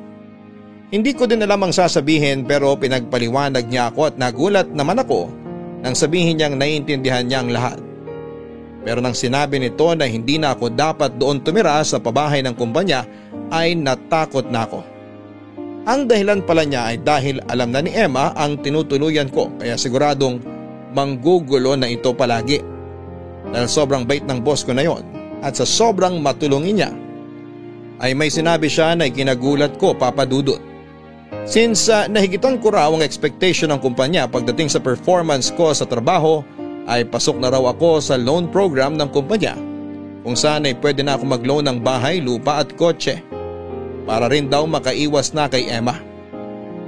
Hindi ko din alam ang sasabihin pero pinagpaliwanag niya ako at nagulat naman ako nang sabihin niyang naiintindihan niya ang lahat. Pero nang sinabi nito na hindi na ako dapat doon tumira sa pabahay ng kumpanya ay natakot na ako. Ang dahilan pala niya ay dahil alam na ni Emma ang tinutuluyan ko kaya siguradong manggugulo na ito palagi. Dahil sobrang bait ng boss ko na yon at sa sobrang matulungin niya ay may sinabi siya na ikinagulat ko, Papadudot. Since nahigitan ko raw ang expectation ng kumpanya pagdating sa performance ko sa trabaho ay pasok na raw ako sa loan program ng kumpanya kung saan ay pwede na ako mag-loan ng bahay, lupa at kotse para rin daw makaiwas na kay Emma.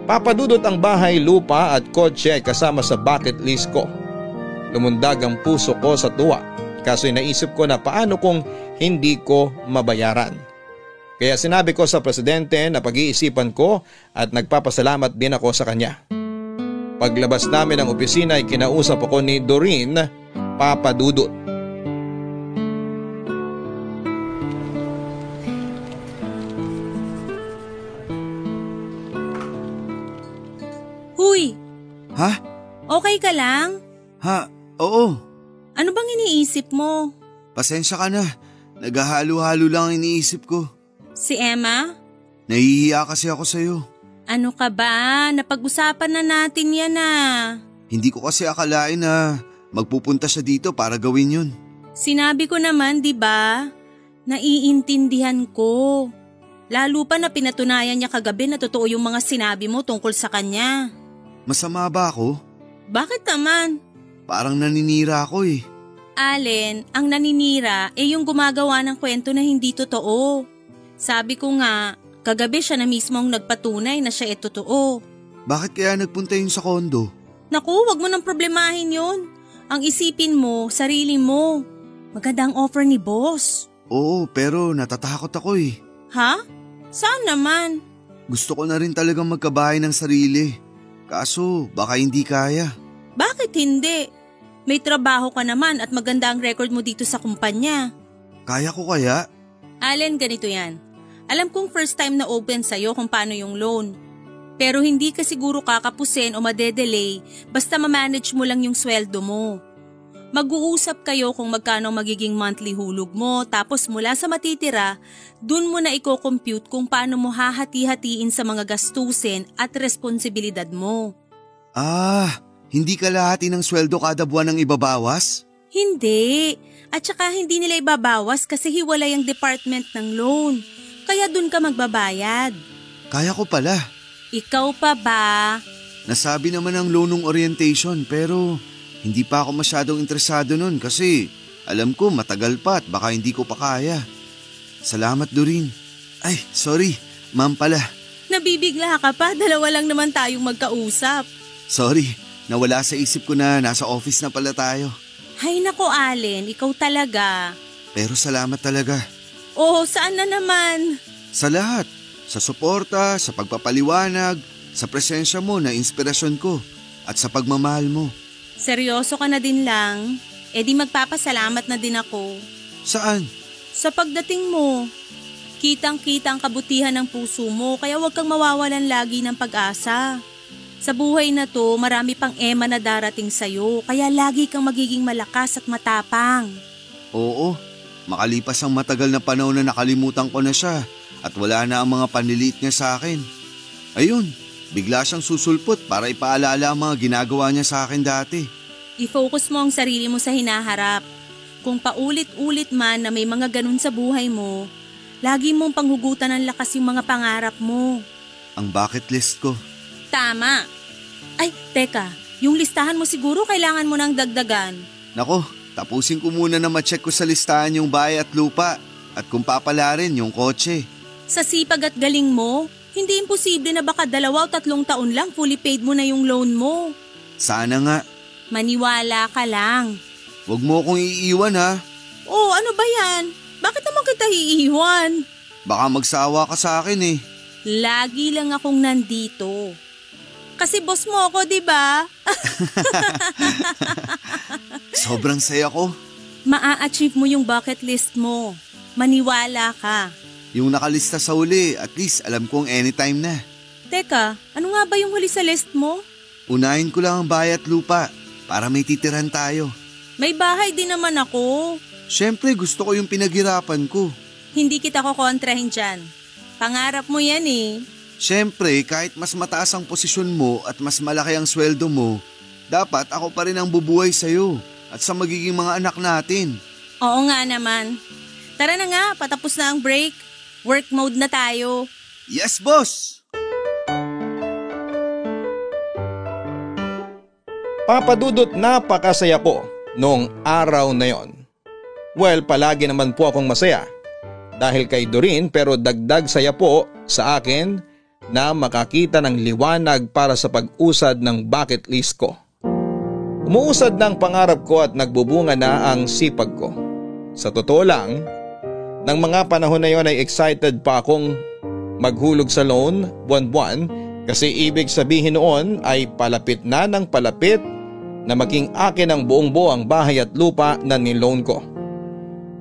Papadudot ang bahay, lupa at kotse ay kasama sa bucket list ko. Lumundag ang puso ko sa tuwa, kaso'y naisip ko na paano kung hindi ko mabayaran. Kaya sinabi ko sa presidente na pag-iisipan ko at nagpapasalamat din ako sa kanya. Paglabas namin ng opisina ay kinausap ako ni Doreen, Papadudot. Huy! Ha? Okay ka lang? Ha? Oo. Ano bang iniisip mo? Pasensya ka na. Naghahalo-halo lang ang iniisip ko. Si Emma? Nahihiya kasi ako sa'yo. Ano ka ba? Napag-usapan na natin yan Hindi ko kasi akalain na magpupunta siya dito para gawin yun. Sinabi ko naman, di ba? Naiintindihan ko. Lalo pa na pinatunayan niya kagabi na totoo yung mga sinabi mo tungkol sa kanya. Masama ba ako? Bakit naman? Parang naninira ako Allen, ang naninira yung gumagawa ng kwento na hindi totoo. Sabi ko nga, kagabi siya na mismo ang nagpatunay na siya totoo. Bakit kaya nagpunta yun sa kondo? Naku, wag mo nang problemahin yun. Ang isipin mo, sarili mo. Maganda ang offer ni boss. Oo, pero natatakot ako Ha? Saan naman? Gusto ko na rin talagang magkabahay ng sarili. Kaso baka hindi kaya. Bakit hindi? May trabaho ka naman at maganda ang record mo dito sa kumpanya. Kaya ko kaya? Allen, ganito yan. Alam kong first time na open sa'yo kung paano yung loan. Pero hindi ka siguro kakapusin o madedelay basta ma-manage mo lang yung sweldo mo. Mag-uusap kayo kung magkano magiging monthly hulog mo, tapos mula sa matitira, dun mo na i-compute kung paano mo hahati-hatiin sa mga gastusin at responsibilidad mo. Hindi kalahati ng sweldo kada buwan ang ibabawas? Hindi. At saka hindi nila ibabawas kasi hiwalay ang department ng loan. Kaya dun ka magbabayad. Kaya ko pala. Ikaw pa ba? Nasabi naman ang loan ng orientation pero hindi pa ako masyadong interesado nun kasi alam ko matagal pa at baka hindi ko pa kaya. Salamat, Doreen. Ay, sorry. Ma'am pala. Nabibigla ka pa? Dalawa lang naman tayong magkausap. Sorry. Nawala sa isip ko na nasa office na pala tayo. Hay nako, Allen. Ikaw talaga. Pero salamat talaga. Oh, saan na naman? Sa lahat. Sa suporta, sa pagpapaliwanag, sa presensya mo na inspirasyon ko at sa pagmamahal mo. Seryoso ka na din lang? Di magpapasalamat na din ako. Saan? Sa pagdating mo. Kitang-kita ang kabutihan ng puso mo kaya huwag kang mawawalan lagi ng pag-asa. Sa buhay na to, marami pang Emma na darating sa'yo kaya lagi kang magiging malakas at matapang. Oo, makalipas ang matagal na panahon na nakalimutan ko na siya at wala na ang mga panliliit niya sa akin. Ayun. Bigla siyang susulpot para ipaalala ang mga ginagawa niya sa akin dati. I-focus mo ang sarili mo sa hinaharap. Kung paulit-ulit man na may mga ganun sa buhay mo, lagi mong panghugutan ng lakas yung mga pangarap mo. Ang bucket list ko. Tama. Ay, teka. Yung listahan mo siguro kailangan mo nang dagdagan. Nako, tapusin ko muna na ma-check ko sa listahan yung bahay at lupa at kung papala rin yung kotse. Sa sipag at galing mo, hindi imposible na baka 2 o 3 taon lang fully paid mo na yung loan mo. Sana nga. Maniwala ka lang. Huwag mo akong iiwan ha. Oh, ano ba yan? Bakit naman kita iiwan? Baka magsawa ka sa akin Lagi lang akong nandito. Kasi boss mo ako, di ba? Sobrang saya ko. Maa-achieve mo yung bucket list mo. Maniwala ka. Yung nakalista sa huli, at least alam kong anytime na. Teka, ano nga ba yung huli sa list mo? Unahin ko lang ang bahay at lupa para may titiran tayo. May bahay din naman ako. Siyempre gusto ko yung pinaghirapan ko. Hindi kita kokontrahin dyan. Pangarap mo yan Siyempre kahit mas mataas ang posisyon mo at mas malaki ang sweldo mo, dapat ako pa rin ang bubuhay sa'yo at sa magiging mga anak natin. Oo nga naman. Tara na nga, patapos na ang break. Work mode na tayo. Yes, boss! Papadudot, napakasaya po noong araw na yon. Well, palagi naman po akong masaya dahil kay Doreen pero dagdag saya po sa akin na makakita ng liwanag para sa pag-usad ng bucket list ko. Umuusad na ang pangarap ko at nagbubunga na ang sipag ko. Sa totoo lang, ng mga panahon na yon ay excited pa akong maghulog sa loan buwan-buwan kasi ibig sabihin noon ay palapit na ng palapit na maging akin ang buong buo ang bahay at lupa na niloan ko.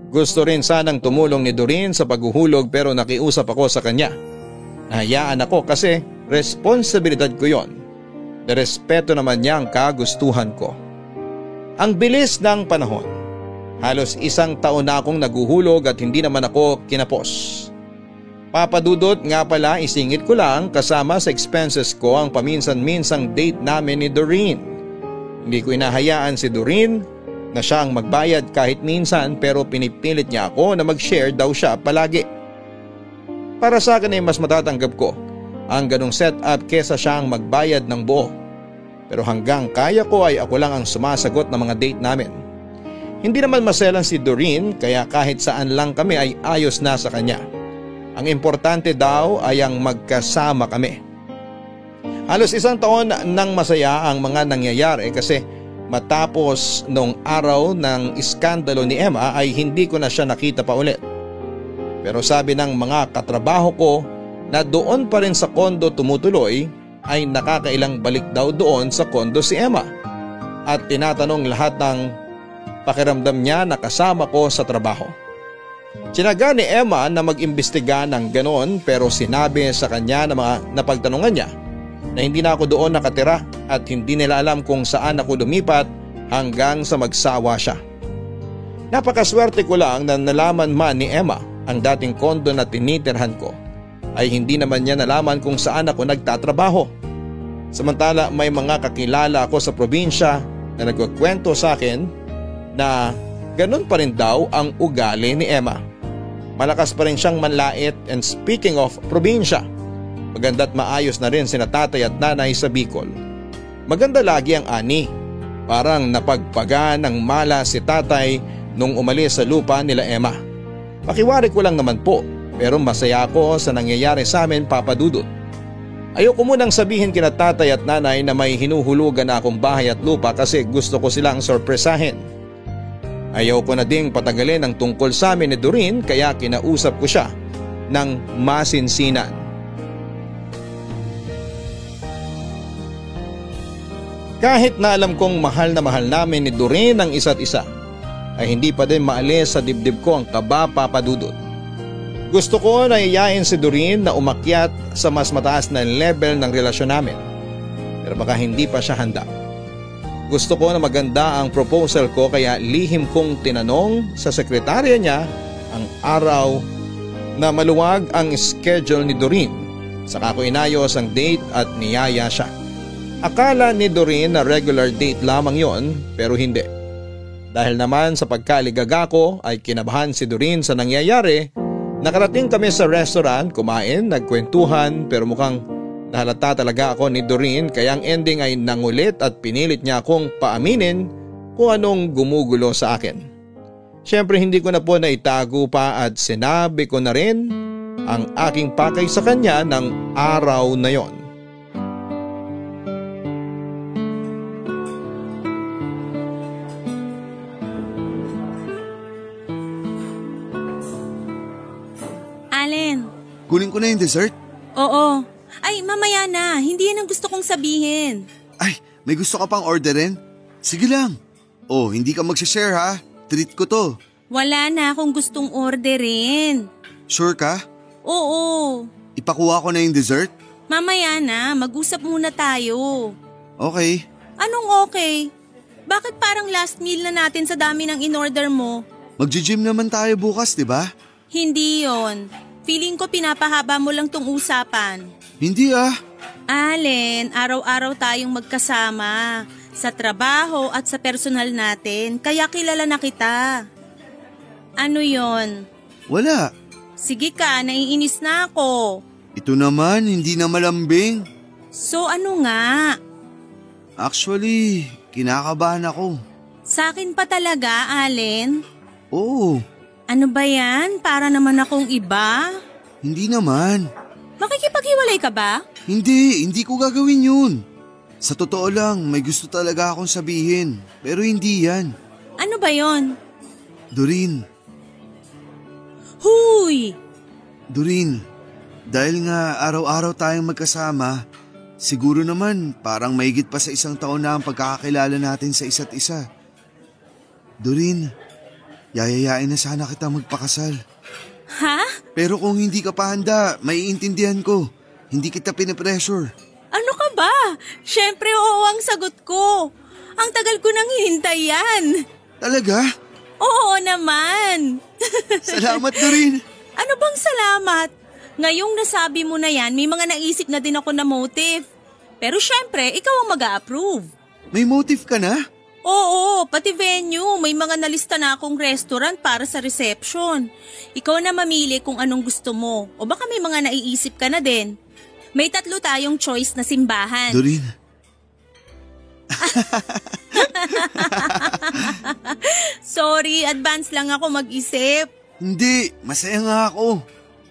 Gusto rin sanang tumulong ni Doreen sa paghuhulog pero nakiusap ako sa kanya. Nahayaan ako kasi responsibilidad ko yon. Nirespeto naman niya ang kagustuhan ko. Ang bilis ng panahon. Halos 1 taon na akong naguhulog at hindi naman ako kinapos. Papadudot nga pala, isingit ko lang, kasama sa expenses ko ang paminsan-minsang date namin ni Doreen. Hindi ko inahayaan si Doreen na siya ang magbayad kahit minsan pero pinipilit niya ako na mag-share daw siya palagi. Para sa akin ay mas matatanggap ko ang ganong setup kesa siya ang magbayad ng buo. Pero hanggang kaya ko ay ako lang ang sumasagot ng mga date namin. Hindi naman maselan si Doreen kaya kahit saan lang kami ay ayos na sa kanya. Ang importante daw ay ang magkasama kami. Halos 1 taon nang masaya ang mga nangyayari kasi matapos nung araw ng iskandalo ni Emma ay hindi ko na siya nakita pa ulit. Pero sabi ng mga katrabaho ko na doon pa rin sa kondo tumutuloy ay nakakailang balik daw doon sa kondo si Emma at tinatanong lahat ng pakiramdam niya na kasama ko sa trabaho. Tinaga ni Emma na mag-imbestiga ng ganon pero sinabi sa kanya na mga napagtanungan niya na hindi na ako doon nakatira at hindi nila alam kung saan ako lumipat hanggang sa magsawa siya. Napakaswerte ko lang na nalaman man ni Emma ang dating kondo na tinitirhan ko ay hindi naman niya nalaman kung saan ako nagtatrabaho. Samantala may mga kakilala ako sa probinsya na nagkukwento sa akin na ganun pa rin daw ang ugali ni Emma. Malakas pa rin siyang manlait and speaking of probinsya, maganda't maayos na rin sina tatay at nanay sa Bicol. Maganda lagi ang ani. Parang napagpaga ng mala si tatay nung umalis sa lupa nila Emma. Pakiwari ko lang naman po pero masaya ako sa nangyayari sa amin, Papa Dudut. Ayoko munang sabihin kina tatay at nanay na may hinuhulugan na akong bahay at lupa kasi gusto ko silang sorpresahin. Ayaw ko na ding patagalin ang tungkol sa amin ni Doreen kaya kinausap ko siya ng masinsinan. Kahit na alam kong mahal na mahal namin ni Doreen ang isa't isa, ay hindi pa din maalis sa dibdib ko ang kaba, Papa Dudut. Gusto ko na iyain si Doreen na umakyat sa mas mataas na level ng relasyon namin. Pero baka hindi pa siya handa. Gusto ko na maganda ang proposal ko kaya lihim kong tinanong sa sekretarya niya ang araw na maluwag ang schedule ni Doreen. Saka ko inayos ang date at niyaya siya. Akala ni Doreen na regular date lamang yon pero hindi. Dahil naman sa pagkaligaga ko ay kinabahan si Doreen sa nangyayari. Nakarating kami sa restaurant, kumain, nagkwentuhan pero mukhang nahalata talaga ako ni Doreen kaya ang ending ay nangulit at pinilit niya akong paaminin kung anong gumugulo sa akin. Siyempre hindi ko na po naitago pa at sinabi ko na rin ang aking pakay sa kanya ng araw na yon. Allen. Kunin ko na yung dessert? Oo. Ay, mamaya na. Hindi yan ang gusto kong sabihin. Ay, may gusto ka pang orderin? Sige lang. Oh, hindi ka magsha-share ha. Treat ko to. Wala na akong gustong orderin. Sure ka? Oo. Ipakuha ko na yung dessert? Mamaya na. Mag-usap muna tayo. Okay. Anong okay? Bakit parang last meal na natin sa dami ng in-order mo? Magji-gym naman tayo bukas, di ba? Hindi yon. Feeling ko pinapahaba mo lang tong usapan. Hindi ah. Allen, araw-araw tayong magkasama. Sa trabaho at sa personal natin. Kaya kilala na kita. Ano yon? Wala. Sige ka, naiinis na ako. Ito naman, hindi na malambing. So ano nga? Actually, kinakabahan ako. Sa akin pa talaga, Allen? Oo. Ano ba yan? Para naman akong iba? Hindi naman. Makikipaghiwalay ka ba? Hindi ko gagawin yun. Sa totoo lang, may gusto talaga akong sabihin. Pero hindi yan. Ano ba yon? Doreen, Huy! Doreen, dahil nga araw-araw tayong magkasama, siguro naman parang mahigit pa sa 1 taon na ang pagkakakilala natin sa isa't isa. Doreen, yayayain na sana kita magpakasal. Ha? Pero kung hindi ka pa handa, maiintindihan ko. Hindi kita pinipressure. Ano ka ba? Syempre oo ang sagot ko. Ang tagal ko nang hinintay yan. Talaga? Oo naman. Salamat, Doreen. Ano bang salamat? Ngayong nasabi mo na yan, may mga naisip na din ako na motive. Pero syempre, ikaw ang mag-a-approve. May motive ka na? Oo, pati venue. May mga nalista na akong restaurant para sa reception. Ikaw na mamili kung anong gusto mo. O baka may mga naiisip ka na din. May 3 tayong choice na simbahan. Doreen. Sorry, advance lang ako mag-isip. Hindi, masaya nga ako.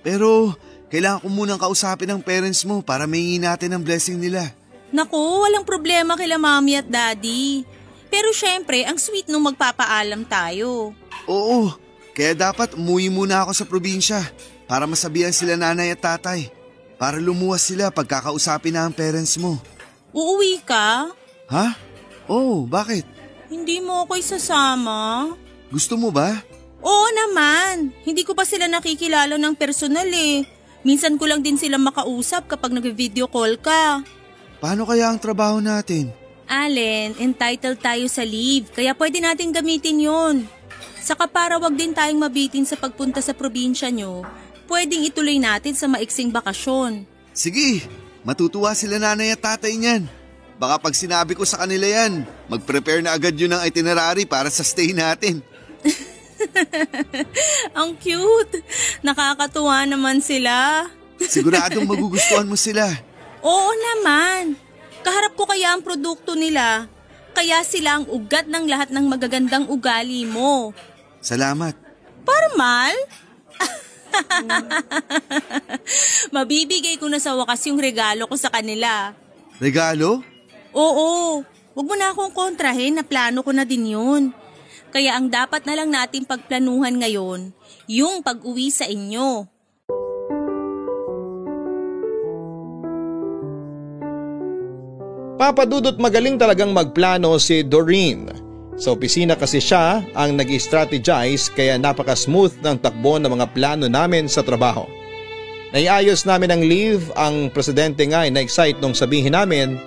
Pero kailangan ko munang kausapin ang parents mo para mahingi natin ang blessing nila. Naku, walang problema kila mami at daddy. Pero syempre, ang sweet nung magpapaalam tayo. Oo, kaya dapat umuwi muna ako sa probinsya para masabihan sila nanay at tatay. Para lumuwas sila pagkakausapin na ang parents mo. Uuwi ka? Ha? Oo, bakit? Hindi mo ako isasama? Gusto mo ba? Oo naman. Hindi ko pa sila nakikilala ng personal eh. Minsan ko lang din sila makausap kapag nag-video call ka. Paano kaya ang trabaho natin? Allen, entitled tayo sa leave, kaya pwede natin gamitin yon. Saka para wag din tayong mabitin sa pagpunta sa probinsya nyo, pwedeng ituloy natin sa maiksing bakasyon. Sige, matutuwa sila nanay at tatay niyan. Baka pag sinabi ko sa kanila yan, mag-prepare na agad yun ng itinerary para sa stay natin. Ang cute! Nakakatuwa naman sila. Siguradong magugustuhan mo sila. Oo naman. Kaharap ko kaya ang produkto nila. Kaya sila ang ugat ng lahat ng magagandang ugali mo. Salamat. Parmal? Mabibigay ko na sa wakas yung regalo ko sa kanila. Regalo? Oo. Huwag mo na akong kontrahin na plano ko na din yun. Kaya ang dapat na lang nating pagplanuhan ngayon, yung pag-uwi sa inyo. Papadudot magaling talagang magplano si Doreen. Sa opisina kasi siya ang nag-strategize kaya napaka-smooth ng takbo ng mga plano namin sa trabaho. Naiayos namin ang leave, ang presidente nga ay na-excite nung sabihin namin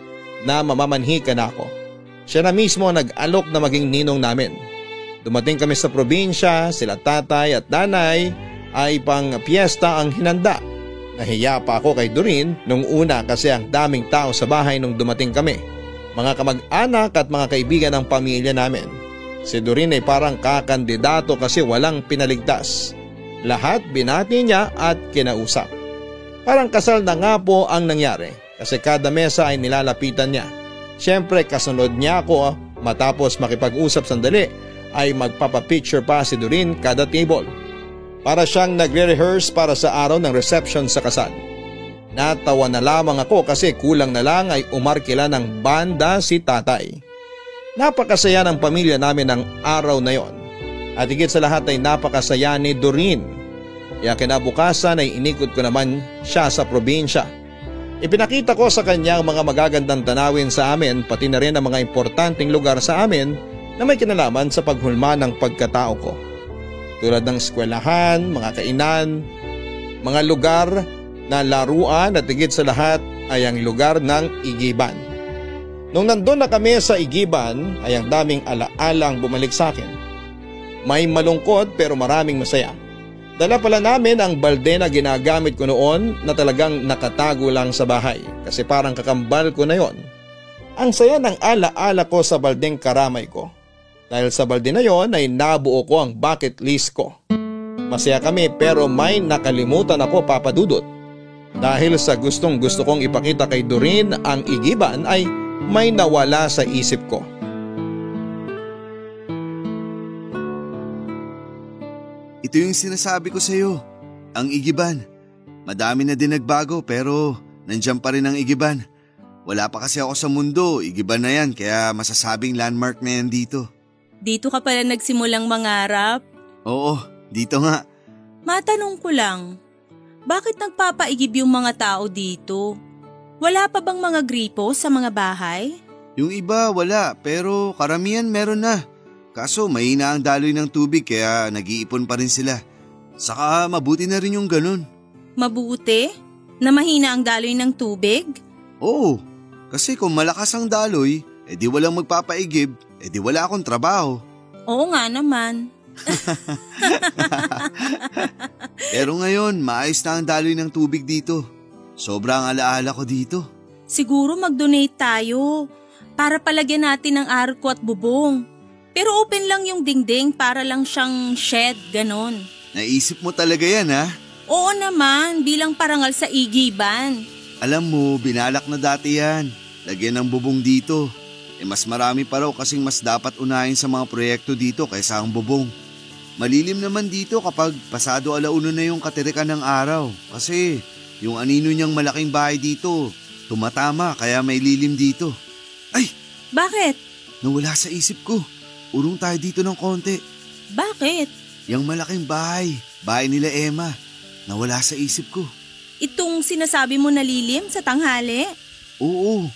na mamamanhi ka na ako. Siya na mismo nag-alok na maging ninong namin. Dumating kami sa probinsya, sila tatay at nanay ay pang piyesta ang hinanda. Nahiya pa ako kay Doreen nung una kasi ang daming tao sa bahay nung dumating kami. Mga kamag-anak at mga kaibigan ng pamilya namin. Si Doreen ay parang kakandidato kasi walang pinaligtas. Lahat binati niya at kinausap. Parang kasal na nga po ang nangyari kasi kada mesa ay nilalapitan niya. Siyempre kasunod niya ako matapos makipag-usap sandali ay magpapapicture pa si Doreen kada table. Para siyang nagre-rehearse para sa araw ng reception sa kasal. Natawa na lamang ako kasi kulang na lang ay umarkila ng banda si tatay. Napakasaya ng pamilya namin ng araw na yon. At higit sa lahat ay napakasaya ni Doreen. Kaya kinabukasan ay inikot ko naman siya sa probinsya. Ipinakita ko sa kanya ang mga magagandang tanawin sa amin pati na rin ang mga importanteng lugar sa amin na may kinalaman sa paghulma ng pagkatao ko. Tulad ng eskwelahan, mga kainan, mga lugar na laruan at higit sa lahat ay ang lugar ng Igiban. Nung nandun na kami sa Igiban ay ang daming alaalang bumalik sa akin. May malungkot pero maraming masaya. Dala pala namin ang balde na ginagamit ko noon na talagang nakatago lang sa bahay kasi parang kakambal ko na yon. Ang saya ng alaala ko sa baldeng karamay ko. Dahil sa balde na yon ay nabuo ko ang bucket list ko. Masaya kami pero may nakalimutan ako, Papa Dudut. Dahil sa gustong gusto kong ipakita kay Doreen ang Igiban ay may nawala sa isip ko. Ito yung sinasabi ko sa iyo, ang Igiban. Madami na din nagbago pero nandiyan pa rin ang Igiban. Wala pa kasi ako sa mundo, Igiban na yan kaya masasabing landmark na yan dito. Dito ka pala nagsimulang mangarap? Oo, dito nga. Matanong ko lang, bakit nagpapaigib yung mga tao dito? Wala pa bang mga gripo sa mga bahay? Yung iba wala pero karamihan meron na. Kaso mahina ang daloy ng tubig kaya nag-iipon pa rin sila. Saka mabuti na rin yung ganun. Mabuti? Na mahina ang daloy ng tubig? Oo, kasi kung malakas ang daloy, edi walang magpapaigib, edi wala akong trabaho. Oo nga naman. Pero ngayon, maayos na ang daloy ng tubig dito. Sobrang alaala ko dito. Siguro mag-donate tayo para palagyan natin ng arko at bubong. Pero open lang yung dingding para lang siyang shed, ganon. Naisip mo talaga yan ha? Oo naman, bilang parangal sa Igiban. Alam mo, binalak na dati yan. Lagyan ng bubong dito. Mas marami pa raw kasing mas dapat unahin sa mga proyekto dito kaysa ang bubong. Malilim naman dito kapag pasado 1:00 na yung katirikan ng araw. Kasi yung anino niyang malaking bahay dito, tumatama kaya may lilim dito. Ay! Bakit? Nawala sa isip ko. Urong tayo dito ng konti. Bakit? Yung malaking bahay nila Emma. Nawala sa isip ko. Itong sinasabi mo na lilim sa tanghali? Oo.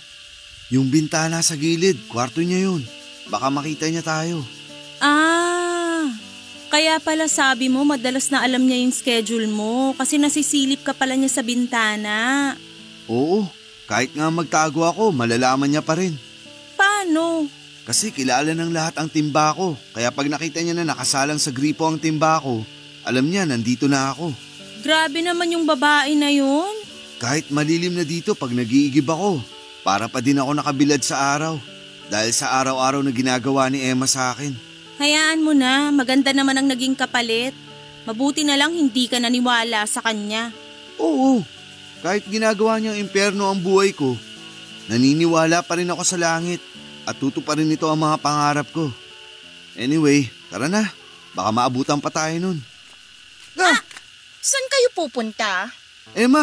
Yung bintana sa gilid, kwarto niya yun. Baka makita niya tayo. Kaya pala sabi mo madalas na alam niya yung schedule mo kasi nasisilip ka pala niya sa bintana. Oo, kahit nga magtago ako, malalaman niya pa rin. Paano? Kasi kilala ng lahat ang timba ko, kaya pag nakita niya na nakasalang sa gripo ang timba ko, alam niya nandito na ako. Grabe naman yung babae na yun. Kahit malilim na dito pag nag-iigib ako, para pa din ako nakabilad sa araw. Dahil sa araw-araw na ginagawa ni Emma sa akin. Hayaan mo na, maganda naman ang naging kapalit. Mabuti na lang hindi ka naniwala sa kanya. Oo, kahit ginagawa niyang impyerno ang buhay ko, naniniwala pa rin ako sa langit at tutuparin nito ang mga pangarap ko. Anyway, tara na, baka maabutan pa tayo nun. Saan kayo pupunta? Emma!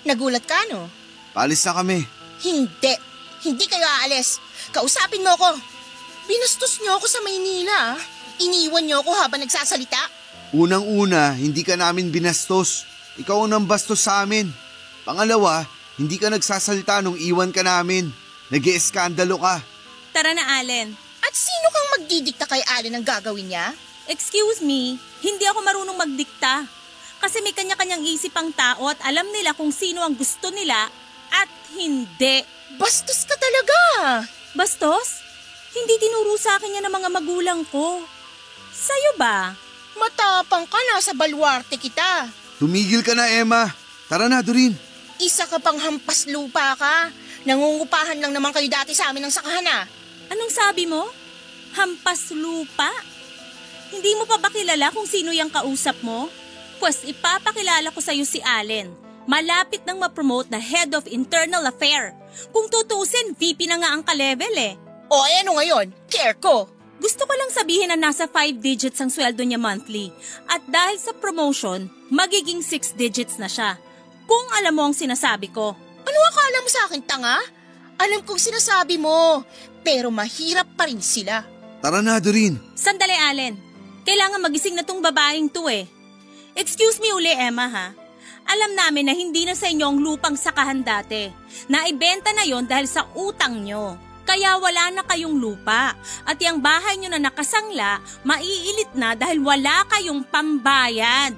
Nagulat ka, no? Paalis na kami. Hindi kayo aalis. Kausapin mo ko. Binastos niyo ako sa Maynila. Iniwan niyo ako habang nagsasalita. Unang-una, hindi ka namin binastos. Ikaw ang nambastos sa amin. Pangalawa, hindi ka nagsasalita nung iwan ka namin. Nag-ieskandalo ka. Tara na, Allen. At sino kang magdidikta kay Allen ang gagawin niya? Excuse me, hindi ako marunong magdikta. Kasi may kanya-kanyang isip ang tao at alam nila kung sino ang gusto nila at hindi. Bastos ka talaga. Bastos? Hindi tinuro sa akin yan ng mga magulang ko. Sa'yo ba? Matapang ka na sa balwarte kita. Tumigil ka na, Emma. Tara na, Doreen. Isa ka pang hampas lupa ka. Nangungupahan lang naman kayo dati sa amin ng sakahan ah. Anong sabi mo? Hampas lupa? Hindi mo pa ba kilala kung sino yung kausap mo? Pues ipapakilala ko sa'yo si Allen. Malapit nang ma-promote na Head of Internal Affair. Kung tutusin, VP na nga ang ka-level eh. O ano ngayon? Care ko. Gusto ko lang sabihin na nasa 5 digits ang sweldo niya monthly. At dahil sa promotion, magiging 6 digits na siya. Kung alam mo ang sinasabi ko. Ano akala mo sa akin, tanga? Alam kong sinasabi mo, pero mahirap pa rin sila. Tara na, Doreen. Sandali, Allen. Kailangan magising na tong babaeng to eh. Excuse me uli, Emma ha. Alam namin na hindi na sa inyo ang lupang sakahan dati. Naibenta na yon dahil sa utang nyo. Kaya wala na kayong lupa. At yung bahay nyo na nakasangla, maiilit na dahil wala kayong pambayad.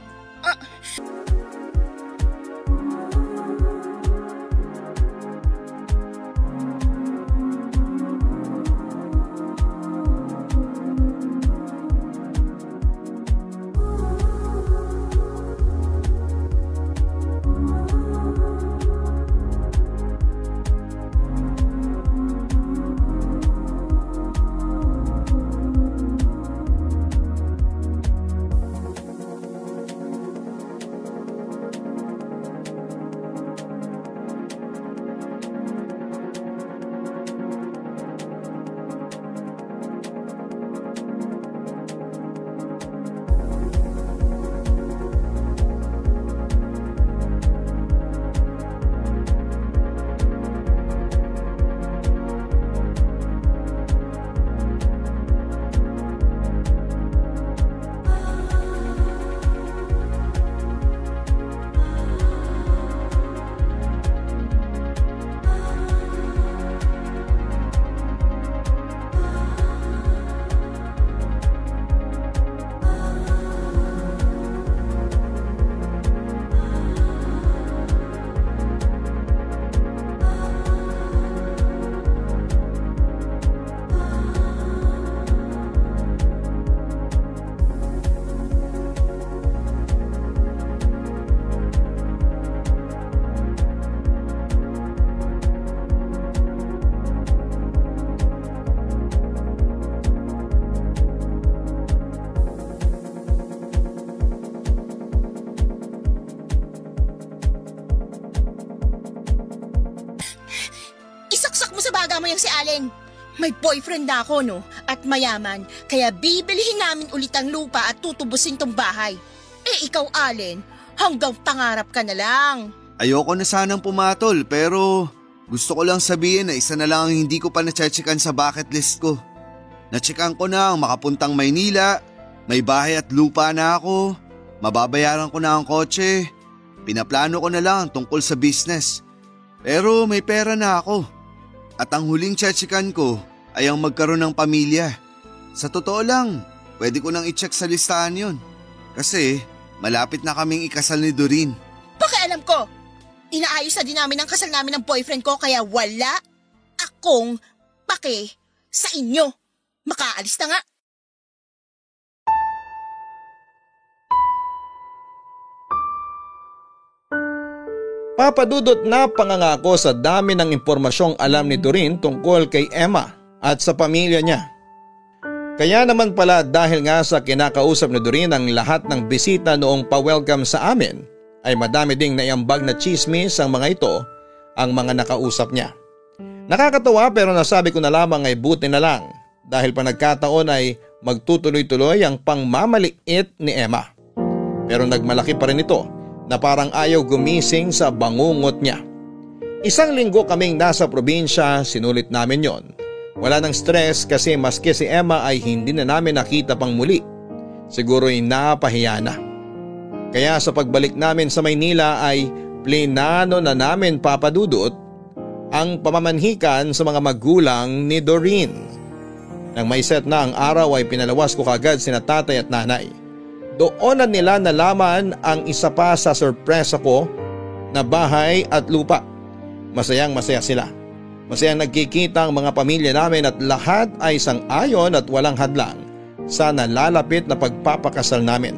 si Allen. May boyfriend na ako, no? At mayaman, kaya bibilihin namin ulit ang lupa at tutubusin tong bahay. Ikaw, Allen, hanggang pangarap ka na lang. Ayoko na sanang pumatol pero gusto ko lang sabihin na isa na lang ang hindi ko pa na-checkan sa bucket list ko. Na-checkan ko na ang makapuntang Maynila, may bahay at lupa na ako, mababayaran ko na ang kotse, pinaplano ko na lang tungkol sa business. Pero may pera na ako. At ang huling checkan ko ay ang magkaroon ng pamilya. Sa totoo lang, pwede ko nang i-check sa listahan yun. Kasi malapit na kaming ikasal ni Doreen. Pakialam ko! Inaayos na din namin ang kasal namin ng boyfriend ko kaya wala akong pake sa inyo. Makaalis na nga. Papa Dudut na pangangako sa dami ng impormasyong alam ni Doreen tungkol kay Emma at sa pamilya niya. Kaya naman pala dahil nga sa kinakausap ni Doreen ang lahat ng bisita noong pa-welcome sa amin ay madami ding naiambag na chismis ang mga ito ang mga nakausap niya. Nakakatawa pero nasabi ko na lamang ay buti na lang dahil pa nagkataon ay magtutuloy-tuloy ang pangmamaliit ni Emma. Pero nagmalaki pa rin ito na parang ayaw gumising sa bangungot niya. Isang linggo kaming nasa probinsya, sinulit namin yon. Wala nang stress kasi maski si Emma ay hindi na namin nakita pang muli. Siguro'y napahiya na. Kaya sa pagbalik namin sa Maynila ay plinano na namin, Papa Dudut, ang pamamanhikan sa mga magulang ni Doreen. Nang may set na ang araw ay pinalawas ko kagad sina tatay at nanay. Doon na nila nalaman ang isa pa sa sorpresa ko na bahay at lupa. Masayang masaya sila. Masayang nagkikita ang mga pamilya namin at lahat ay sang-ayon at walang hadlang sa nalalapit na pagpapakasal namin.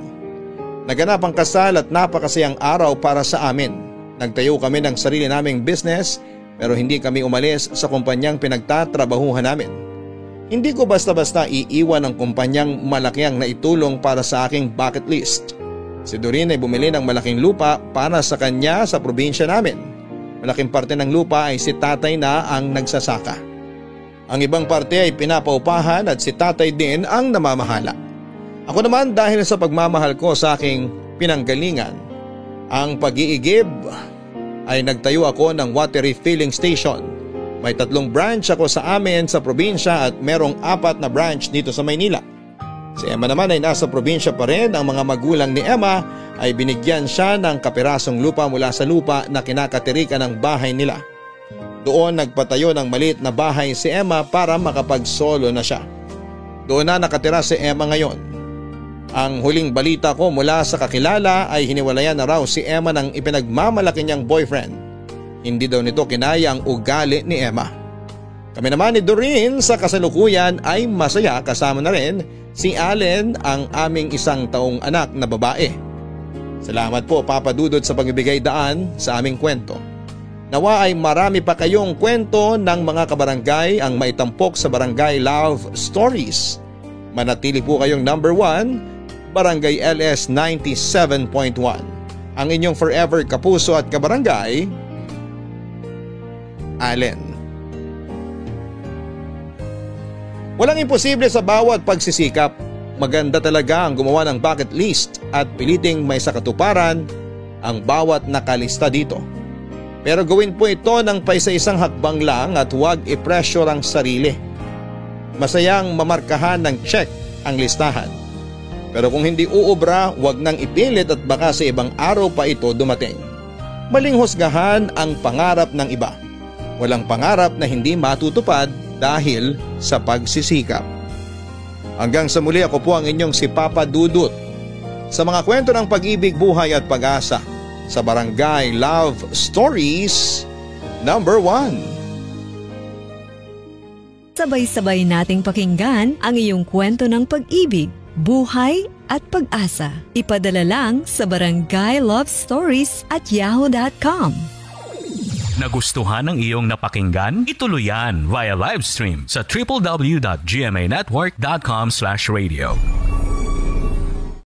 Naganap ang kasal at napakasayang araw para sa amin. Nagtayo kami ng sarili naming business pero hindi kami umalis sa kumpanyang pinagtatrabahuhan namin. Hindi ko basta-basta iiwan ang kumpanyang malaki ang naitulong para sa aking bucket list. Si Doreen ay bumili ng malaking lupa para sa kanya sa probinsya namin. Malaking parte ng lupa ay si tatay na ang nagsasaka. Ang ibang parte ay pinapaupahan at si tatay din ang namamahala. Ako naman dahil sa pagmamahal ko sa aking pinanggalingan, ang pag-iigib ay nagtayo ako ng water refilling station. May 3 branch ako sa amin sa probinsya at merong 4 na branch dito sa Maynila. Si Emma naman ay nasa probinsya pa rin. Ang mga magulang ni Emma ay binigyan siya ng kapirasong lupa mula sa lupa na kinakatirikan ng bahay nila. Doon nagpatayo ng maliit na bahay si Emma para makapag-solo na siya. Doon na nakatira si Emma ngayon. Ang huling balita ko mula sa kakilala ay hiniwalayan na raw si Emma ng ipinagmamalaki niyang boyfriend. Hindi daw nito kinaya ang ugali ni Emma. Kami naman ni Doreen sa kasalukuyan ay masaya, kasama na rin si Allen, ang aming 1 taong anak na babae. Salamat po, Papa Dudut, sa pagbibigay daan sa aming kwento. Nawa ay marami pa kayong kwento ng mga kabarangay ang maitampok sa Barangay Love Stories. Manatili po kayong number 1, Barangay LS 97.1. Ang inyong forever kapuso at kabarangay, Allen. Walang imposible sa bawat pagsisikap. Maganda talaga ang gumawa ng bucket list at piliting may sakatuparan ang bawat nakalista dito. Pero gawin po ito ng paisa-isang hakbang lang at huwag i-pressure ang sarili. Masayang mamarkahan ng check ang listahan. Pero kung hindi uubra, huwag nang ipilit at baka sa ibang araw pa ito dumating. Maling husgahan ang pangarap ng iba. Walang pangarap na hindi matutupad dahil sa pagsisikap. Hanggang sa muli, ako po ang inyong si Papa Dudut sa mga kwento ng pag-ibig, buhay at pag-asa sa Barangay Love Stories number 1. Sabay-sabay nating pakinggan ang iyong kwento ng pag-ibig, buhay at pag-asa. Ipadala lang sa barangaylovestories@yahoo.com. Nagustuhan ng iyong napakinggan? Ituloy yan via live stream sa www.gmanetwork.com/radio.